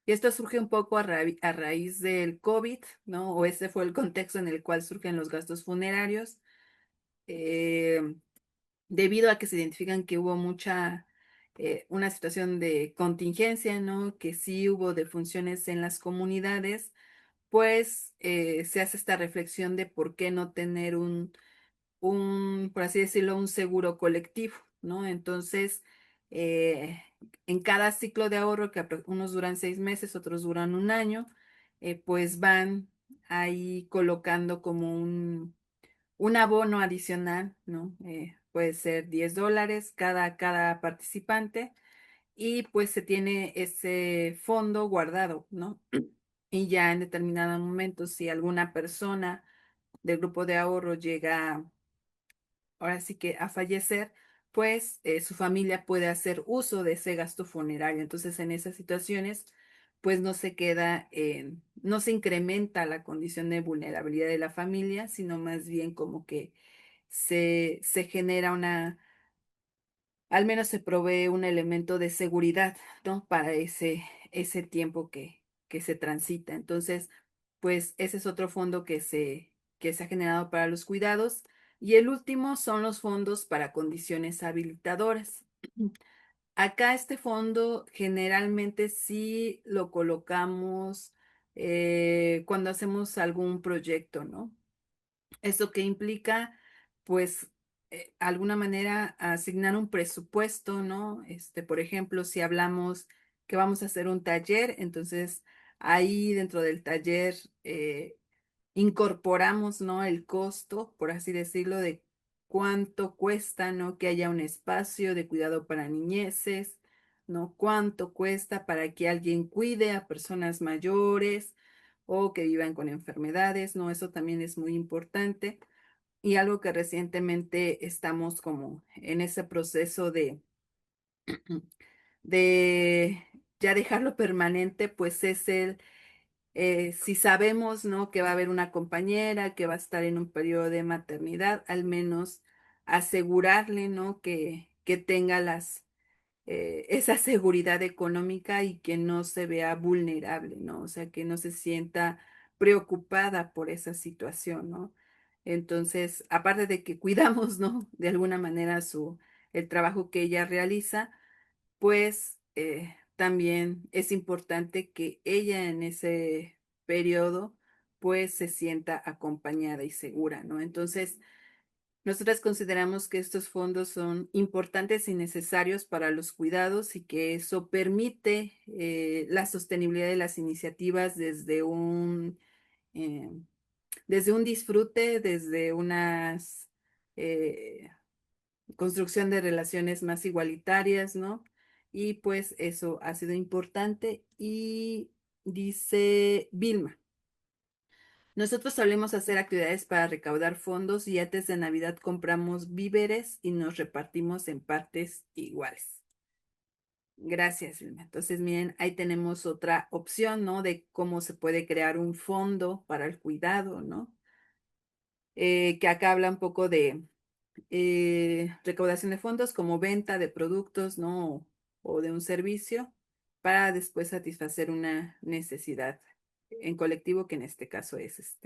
y esto surge un poco a raíz del COVID, ¿no? O ese fue el contexto en el cual surgen los gastos funerarios, eh, debido a que se identifican que hubo una situación de contingencia, ¿no? Que sí hubo defunciones en las comunidades, pues se hace esta reflexión de por qué no tener por así decirlo, un seguro colectivo, ¿no? Entonces, eh, en cada ciclo de ahorro, que unos duran 6 meses, otros duran un año, pues van ahí colocando como un abono adicional, ¿no? Puede ser $10 cada participante y pues se tiene ese fondo guardado, ¿no? Y ya en determinado momento, si alguna persona del grupo de ahorro llega ahora sí que a fallecer, pues su familia puede hacer uso de ese gasto funerario. Entonces, en esas situaciones, pues no se incrementa la condición de vulnerabilidad de la familia, sino más bien como que se genera al menos se provee un elemento de seguridad, ¿no? Para ese tiempo que se transita. Entonces, pues ese es otro fondo que se ha generado para los cuidados. Y el último son los fondos para condiciones habilitadoras. Acá este fondo generalmente sí lo colocamos cuando hacemos algún proyecto, ¿no? ¿Eso qué implica? Pues, alguna manera asignar un presupuesto, ¿no? Por ejemplo, si hablamos que vamos a hacer un taller, entonces ahí dentro del taller incorporamos, ¿no? El costo, por así decirlo, de cuánto cuesta, ¿no? Que haya un espacio de cuidado para niñeces, ¿no? Cuánto cuesta para que alguien cuide a personas mayores o que vivan con enfermedades, ¿no? Eso también es muy importante. Y algo que recientemente estamos como en ese proceso de ya dejarlo permanente, pues es si sabemos, ¿no? Que va a haber una compañera que va a estar en un periodo de maternidad, al menos asegurarle, ¿no? Que tenga esa seguridad económica y que no se vea vulnerable, ¿no? O sea, que no se sienta preocupada por esa situación, ¿no? Entonces, aparte de que cuidamos, ¿no? De alguna manera el trabajo que ella realiza, pues también es importante que ella en ese periodo pues se sienta acompañada y segura, ¿no? Entonces, nosotras consideramos que estos fondos son importantes y necesarios para los cuidados y que eso permite la sostenibilidad de las iniciativas eh, desde un disfrute, desde unas eh, construcción de relaciones más igualitarias, ¿no? Y pues eso ha sido importante. Y dice Vilma, nosotros solemos hacer actividades para recaudar fondos y antes de Navidad compramos víveres y nos repartimos en partes iguales. Gracias, Vilma. Entonces, miren, ahí tenemos otra opción, ¿no? De cómo se puede crear un fondo para el cuidado, ¿no? Que acá habla un poco de recaudación de fondos como venta de productos, ¿no? O de un servicio para después satisfacer una necesidad en colectivo, que en este caso es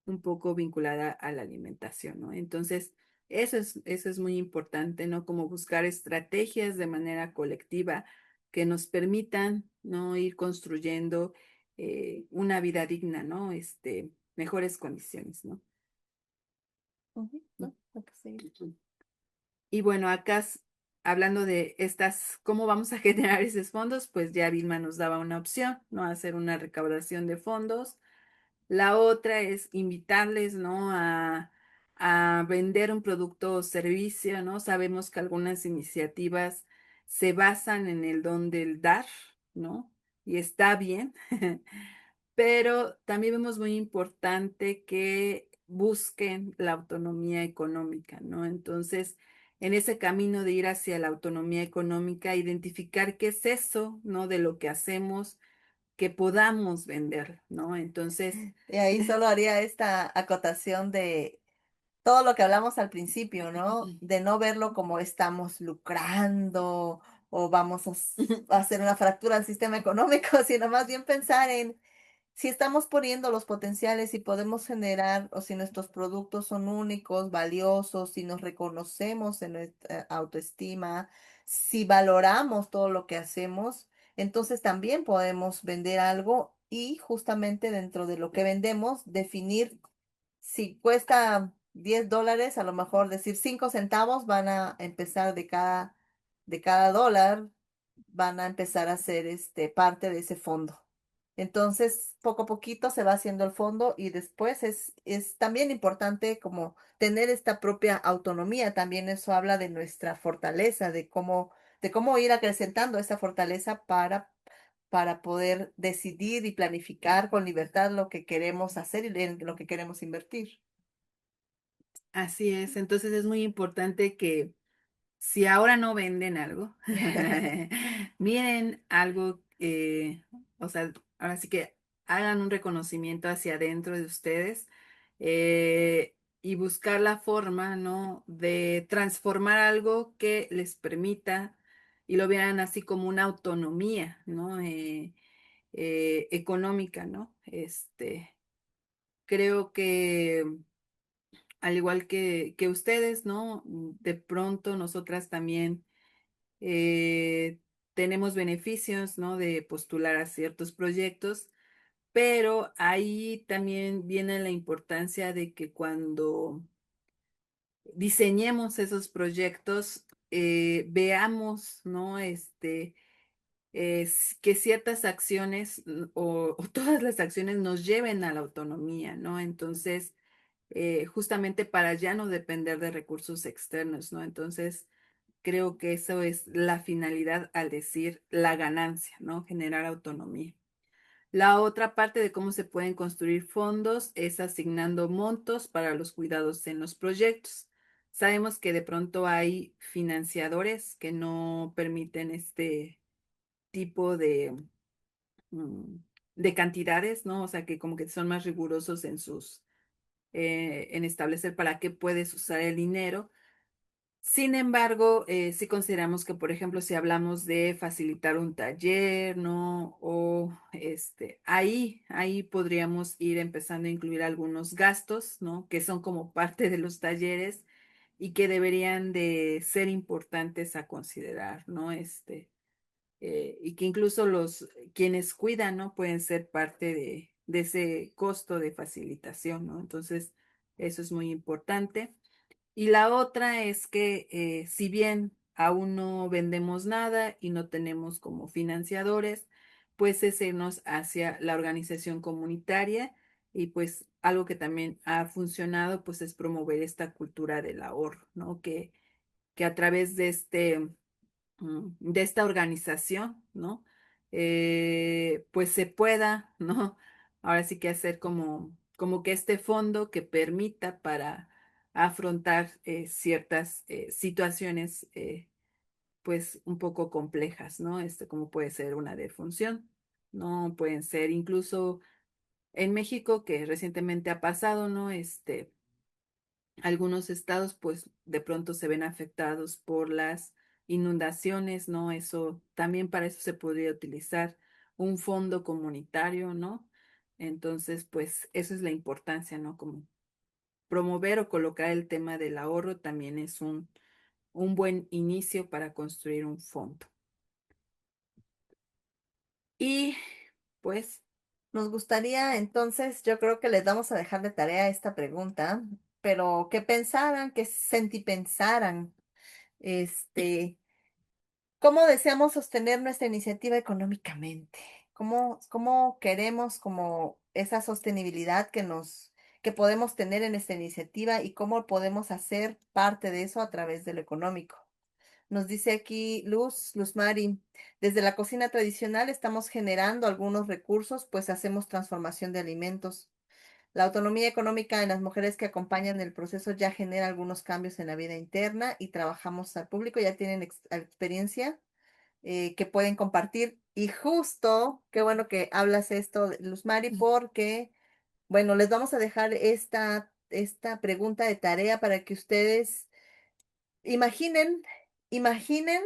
un poco vinculada a la alimentación, ¿no? Entonces, eso es muy importante, ¿no? Como buscar estrategias de manera colectiva que nos permitan, ¿no? Ir construyendo una vida digna, ¿no? Mejores condiciones, ¿no? Ujú, ¿no? Hay que seguir. Y bueno, acá hablando de cómo vamos a generar esos fondos, pues ya Vilma nos daba una opción, ¿no? Hacer una recaudación de fondos. La otra es invitarles, ¿no? A vender un producto o servicio, ¿no? Sabemos que algunas iniciativas se basan en el don del dar, ¿no? Y está bien, pero también vemos muy importante que busquen la autonomía económica, ¿no? Entonces, en ese camino de ir hacia la autonomía económica, identificar qué es eso, ¿no? De lo que hacemos, que podamos vender, ¿no? Entonces, Y ahí solo haría esta acotación de todo lo que hablamos al principio, ¿no? De no verlo como estamos lucrando o vamos a hacer una fractura al sistema económico, sino más bien pensar en si estamos poniendo los potenciales y podemos generar, o si nuestros productos son únicos, valiosos, si nos reconocemos en nuestra autoestima, si valoramos todo lo que hacemos, entonces también podemos vender algo y justamente dentro de lo que vendemos, definir si cuesta $10, a lo mejor decir 5 centavos van a empezar de cada dólar, van a empezar a ser parte de ese fondo. Entonces, poco a poquito se va haciendo el fondo y después es también importante como tener esta propia autonomía. También eso habla de nuestra fortaleza, de cómo ir acrecentando esa fortaleza para poder decidir y planificar con libertad lo que queremos hacer y en lo que queremos invertir. así es. Entonces es muy importante que si ahora no venden algo, miren algo, o sea, ahora sí que hagan un reconocimiento hacia adentro de ustedes y buscar la forma, ¿no? De transformar algo que les permita y lo vean así como una autonomía, ¿no? Económica, ¿no? Creo que al igual que ustedes, ¿no? De pronto nosotras también eh, tenemos beneficios, ¿no? De postular a ciertos proyectos, pero ahí también viene la importancia de que cuando diseñemos esos proyectos, veamos, ¿no? es que ciertas acciones o todas las acciones nos lleven a la autonomía, ¿no? Entonces, justamente para ya no depender de recursos externos, ¿no? Entonces, creo que eso es la finalidad al decir la ganancia, ¿no? Generar autonomía. La otra parte de cómo se pueden construir fondos es asignando montos para los cuidados en los proyectos. Sabemos que de pronto hay financiadores que no permiten este tipo mm, de cantidades, ¿no? O sea, que como que son más rigurosos en en establecer para qué puedes usar el dinero. Sin embargo, sí consideramos que, por ejemplo, si hablamos de facilitar un taller, ¿no? O ahí podríamos ir empezando a incluir algunos gastos, ¿no? Que son como parte de los talleres y que deberían de ser importantes a considerar, ¿no? Y que incluso quienes cuidan, ¿no? Pueden ser parte de ese costo de facilitación, ¿no? Entonces, eso es muy importante. Y la otra es que si bien aún no vendemos nada y no tenemos como financiadores, pues es irnos hacia la organización comunitaria y pues algo que también ha funcionado pues es promover esta cultura del ahorro, ¿no? Que a través de de esta organización, ¿no? Pues se pueda, ¿no? Ahora sí que hacer como que este fondo que permita para afrontar ciertas situaciones, pues un poco complejas, ¿no? Como puede ser una defunción, ¿no? Pueden ser incluso en México, que recientemente ha pasado, ¿no? Algunos estados pues de pronto se ven afectados por las inundaciones, ¿no? Eso también para eso se podría utilizar un fondo comunitario, ¿no? Entonces, pues eso es la importancia, ¿no? Como promover o colocar el tema del ahorro también es un buen inicio para construir un fondo. Y pues, Nos gustaría entonces, yo creo que les vamos a dejar de tarea esta pregunta, pero que pensaran, que sentipensaran, este, ¿cómo deseamos sostener nuestra iniciativa económicamente? ¿Cómo queremos como esa sostenibilidad que podemos tener en esta iniciativa y cómo podemos hacer parte de eso a través de lo económico? Nos dice aquí Luz Mari, desde la cocina tradicional estamos generando algunos recursos, pues hacemos transformación de alimentos. La autonomía económica en las mujeres que acompañan el proceso ya genera algunos cambios en la vida interna y trabajamos al público, ya tienen experiencia que pueden compartir. Y justo, qué bueno que hablas esto, Luz Mari, porque, bueno, les vamos a dejar esta pregunta de tarea para que ustedes imaginen, imaginen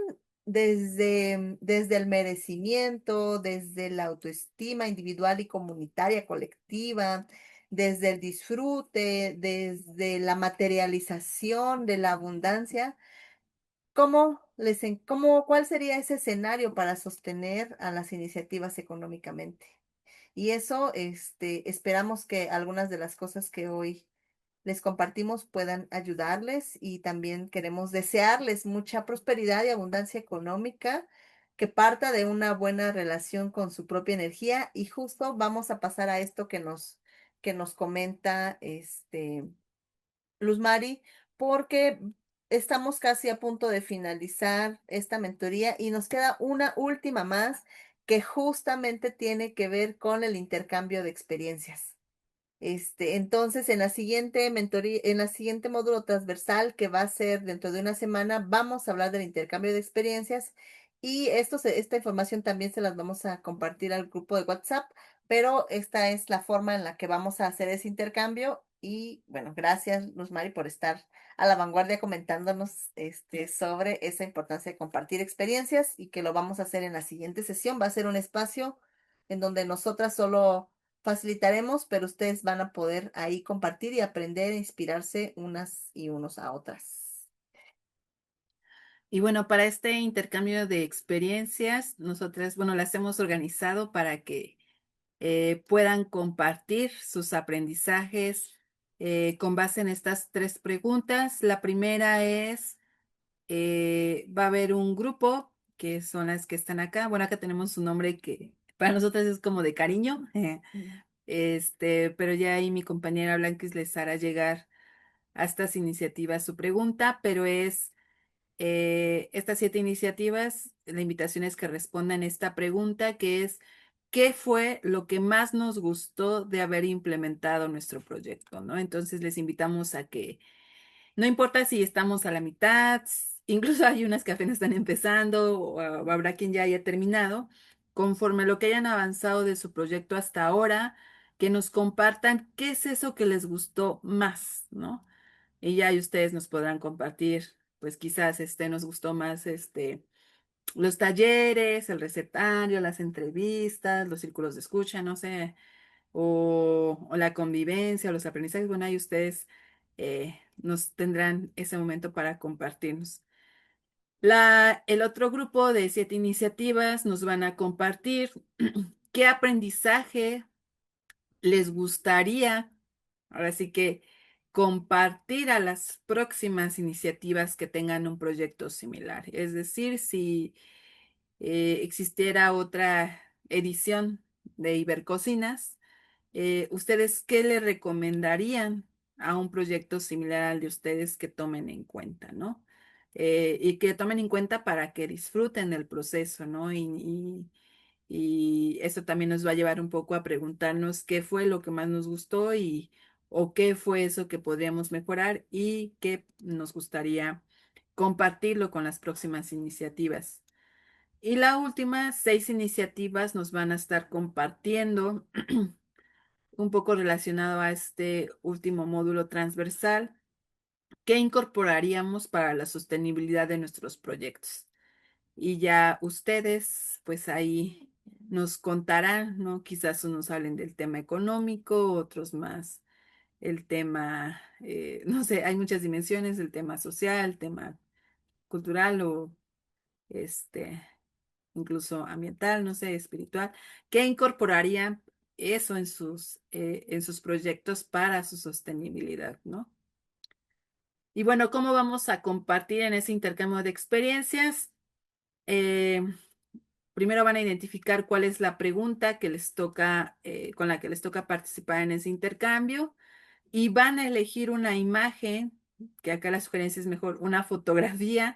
desde el merecimiento, desde la autoestima individual y comunitaria, colectiva, desde el disfrute, desde la materialización de la abundancia. ¿Cuál sería ese escenario para sostener a las iniciativas económicamente? Y eso, esperamos que algunas de las cosas que hoy les compartimos puedan ayudarles y también queremos desearles mucha prosperidad y abundancia económica que parta de una buena relación con su propia energía y justo vamos a pasar a esto que nos comenta Luz Mari, porque estamos casi a punto de finalizar esta mentoría y nos queda una última más que justamente tiene que ver con el intercambio de experiencias. Entonces, en la siguiente mentoría, en la siguiente módulo transversal que va a ser dentro de una semana, vamos a hablar del intercambio de experiencias y esta información también se las vamos a compartir al grupo de WhatsApp, pero esta es la forma en la que vamos a hacer ese intercambio y bueno, gracias Luz Mari por estar a la vanguardia comentándonos sobre esa importancia de compartir experiencias y que lo vamos a hacer en la siguiente sesión. Va a ser un espacio en donde nosotras solo facilitaremos, pero ustedes van a poder ahí compartir y aprender e inspirarse unas y unos a otras. y bueno, para este intercambio de experiencias, nosotras, bueno, las hemos organizado para que puedan compartir sus aprendizajes con base en estas tres preguntas. La primera es, va a haber un grupo que son las que están acá. Bueno, acá tenemos un nombre que para nosotros es como de cariño, pero ya ahí mi compañera Blanquis les hará llegar a estas iniciativas su pregunta, pero es estas 7 iniciativas, la invitación es que respondan esta pregunta que es, ¿qué fue lo que más nos gustó de haber implementado nuestro proyecto, ¿no? Entonces les invitamos a que no importa si estamos a la mitad, incluso hay unas que apenas están empezando o habrá quien ya haya terminado, conforme lo que hayan avanzado de su proyecto hasta ahora, que nos compartan qué es eso que les gustó más, ¿no? Y ya ahí ustedes nos podrán compartir, pues quizás nos gustó más los talleres, el recetario, las entrevistas, los círculos de escucha, no sé, o la convivencia, o los aprendizajes. Bueno, ahí ustedes nos tendrán ese momento para compartirnos. El otro grupo de 7 iniciativas nos van a compartir qué aprendizaje les gustaría, ahora sí que compartir a las próximas iniciativas que tengan un proyecto similar. Es decir, si existiera otra edición de Ibercocinas, ¿ustedes qué le recomendarían a un proyecto similar al de ustedes que tomen en cuenta, ¿no? Y que tomen en cuenta para que disfruten el proceso, ¿no? Y eso también nos va a llevar un poco a preguntarnos qué fue lo que más nos gustó o qué fue eso que podríamos mejorar y qué nos gustaría compartirlo con las próximas iniciativas. Y la última, 6 iniciativas nos van a estar compartiendo un poco relacionado a este último módulo transversal que incorporaríamos para la sostenibilidad de nuestros proyectos. Y ya ustedes, pues ahí nos contarán, ¿no? Quizás unos hablen del tema económico, otros más el tema, no sé, hay muchas dimensiones, el tema social, el tema cultural o este, incluso ambiental, no sé, espiritual, que incorporarían eso en sus proyectos para su sostenibilidad, ¿no? Y bueno, ¿cómo vamos a compartir en ese intercambio de experiencias? Eh, Primero van a identificar cuál es la pregunta que les toca, con la que les toca participar en ese intercambio y van a elegir una imagen, que acá la sugerencia es mejor, una fotografía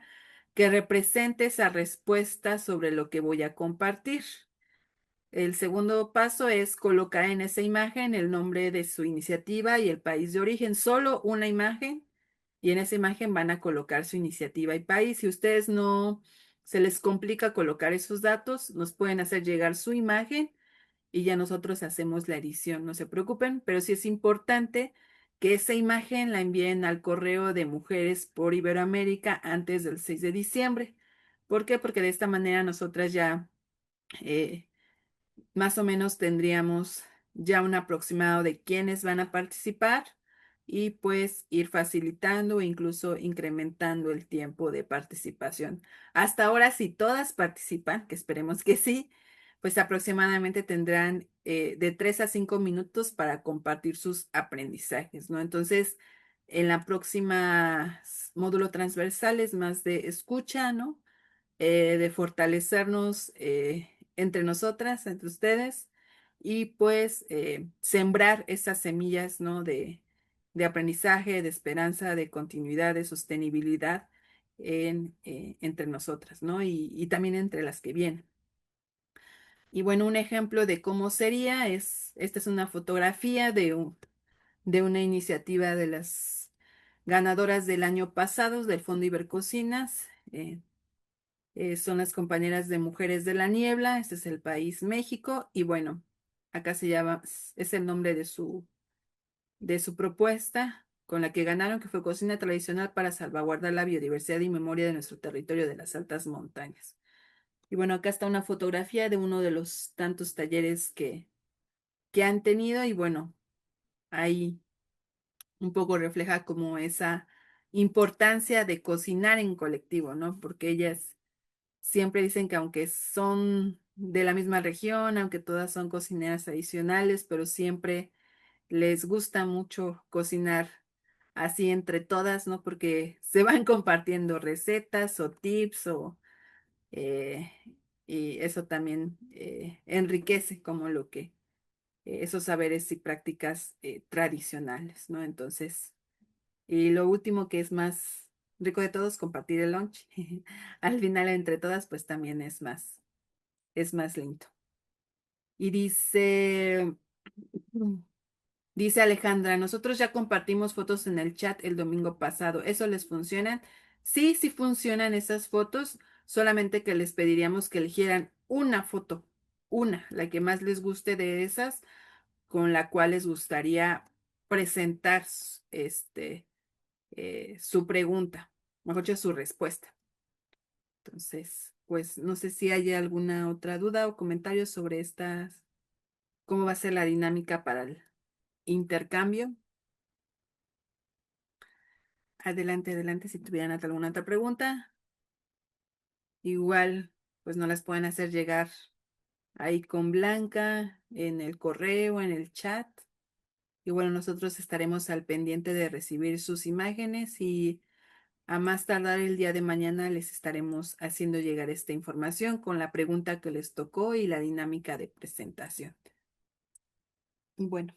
que represente esa respuesta sobre lo que voy a compartir. El segundo paso es colocar en esa imagen el nombre de su iniciativa y el país de origen, solo una imagen, y en esa imagen van a colocar su iniciativa y país. Si ustedes no se les complica colocar esos datos, nos pueden hacer llegar su imagen y ya nosotros hacemos la edición, no se preocupen, pero sí es importante que esa imagen la envíen al correo de Mujeres por Iberoamérica antes del 6 de diciembre. ¿Por qué? Porque de esta manera nosotras ya eh, más o menos tendríamos ya un aproximado de quiénes van a participar y pues ir facilitando o incluso incrementando el tiempo de participación. Hasta ahora, si todas participan, que esperemos que sí, pues aproximadamente tendrán de 3 a 5 minutos para compartir sus aprendizajes, ¿no? Entonces, en la próxima módulo transversal es más de escucha, ¿no? De fortalecernos entre nosotras, entre ustedes, y pues sembrar esas semillas, ¿no? De aprendizaje, de esperanza, de continuidad, de sostenibilidad entre nosotras, ¿no? Y también entre las que vienen. Y bueno, un ejemplo de cómo sería esta es una fotografía de una iniciativa de las ganadoras del año pasado del Fondo Ibercocinas. Son las compañeras de Mujeres de la Niebla, este es el país México, y bueno, acá se llama, es el nombre de su propuesta con la que ganaron, que fue Cocina Tradicional para salvaguardar la biodiversidad y memoria de nuestro territorio de las altas montañas. Y bueno, acá está una fotografía de uno de los tantos talleres que han tenido, y bueno, ahí un poco refleja como esa importancia de cocinar en colectivo, ¿no? Porque ellas siempre dicen que aunque son de la misma región, aunque todas son cocineras tradicionales, pero siempre les gusta mucho cocinar así entre todas, ¿no? Porque se van compartiendo recetas o tips eh, y eso también enriquece como lo que esos saberes y prácticas tradicionales, ¿no? Entonces, y lo último que es más rico de todos, compartir el lunch. Al final, entre todas, pues también es más lindo. Y dice Alejandra, nosotros ya compartimos fotos en el chat el domingo pasado. ¿Eso les funciona? Sí, sí funcionan esas fotos, solamente que les pediríamos que eligieran una foto, una, la que más les guste de esas, con la cual les gustaría presentar su pregunta, mejor dicho, su respuesta. Entonces, pues no sé si hay alguna otra duda o comentario sobre estas, cómo va a ser la dinámica para el intercambio. Adelante, adelante, si tuvieran alguna otra pregunta. Igual, pues no las pueden hacer llegar ahí con Blanca, en el correo, en el chat. Y bueno, nosotros estaremos al pendiente de recibir sus imágenes y a más tardar el día de mañana les estaremos haciendo llegar esta información con la pregunta que les tocó y la dinámica de presentación. Bueno,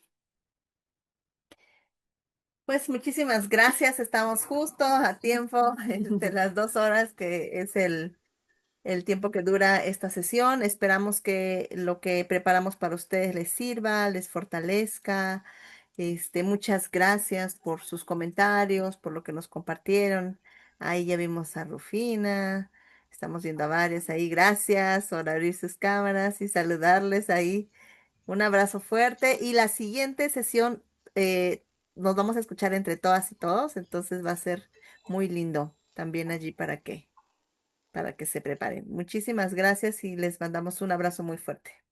Pues muchísimas gracias, estamos justo a tiempo de las 2 horas que es el tiempo que dura esta sesión. Esperamos que lo que preparamos para ustedes les sirva, les fortalezca. Muchas gracias por sus comentarios, por lo que nos compartieron. Ahí ya vimos a Rufina, estamos viendo a varios ahí. Gracias por abrir sus cámaras y saludarles ahí. Un abrazo fuerte y la siguiente sesión eh, nos vamos a escuchar entre todas y todos, entonces va a ser muy lindo también allí para que se preparen. Muchísimas gracias y les mandamos un abrazo muy fuerte.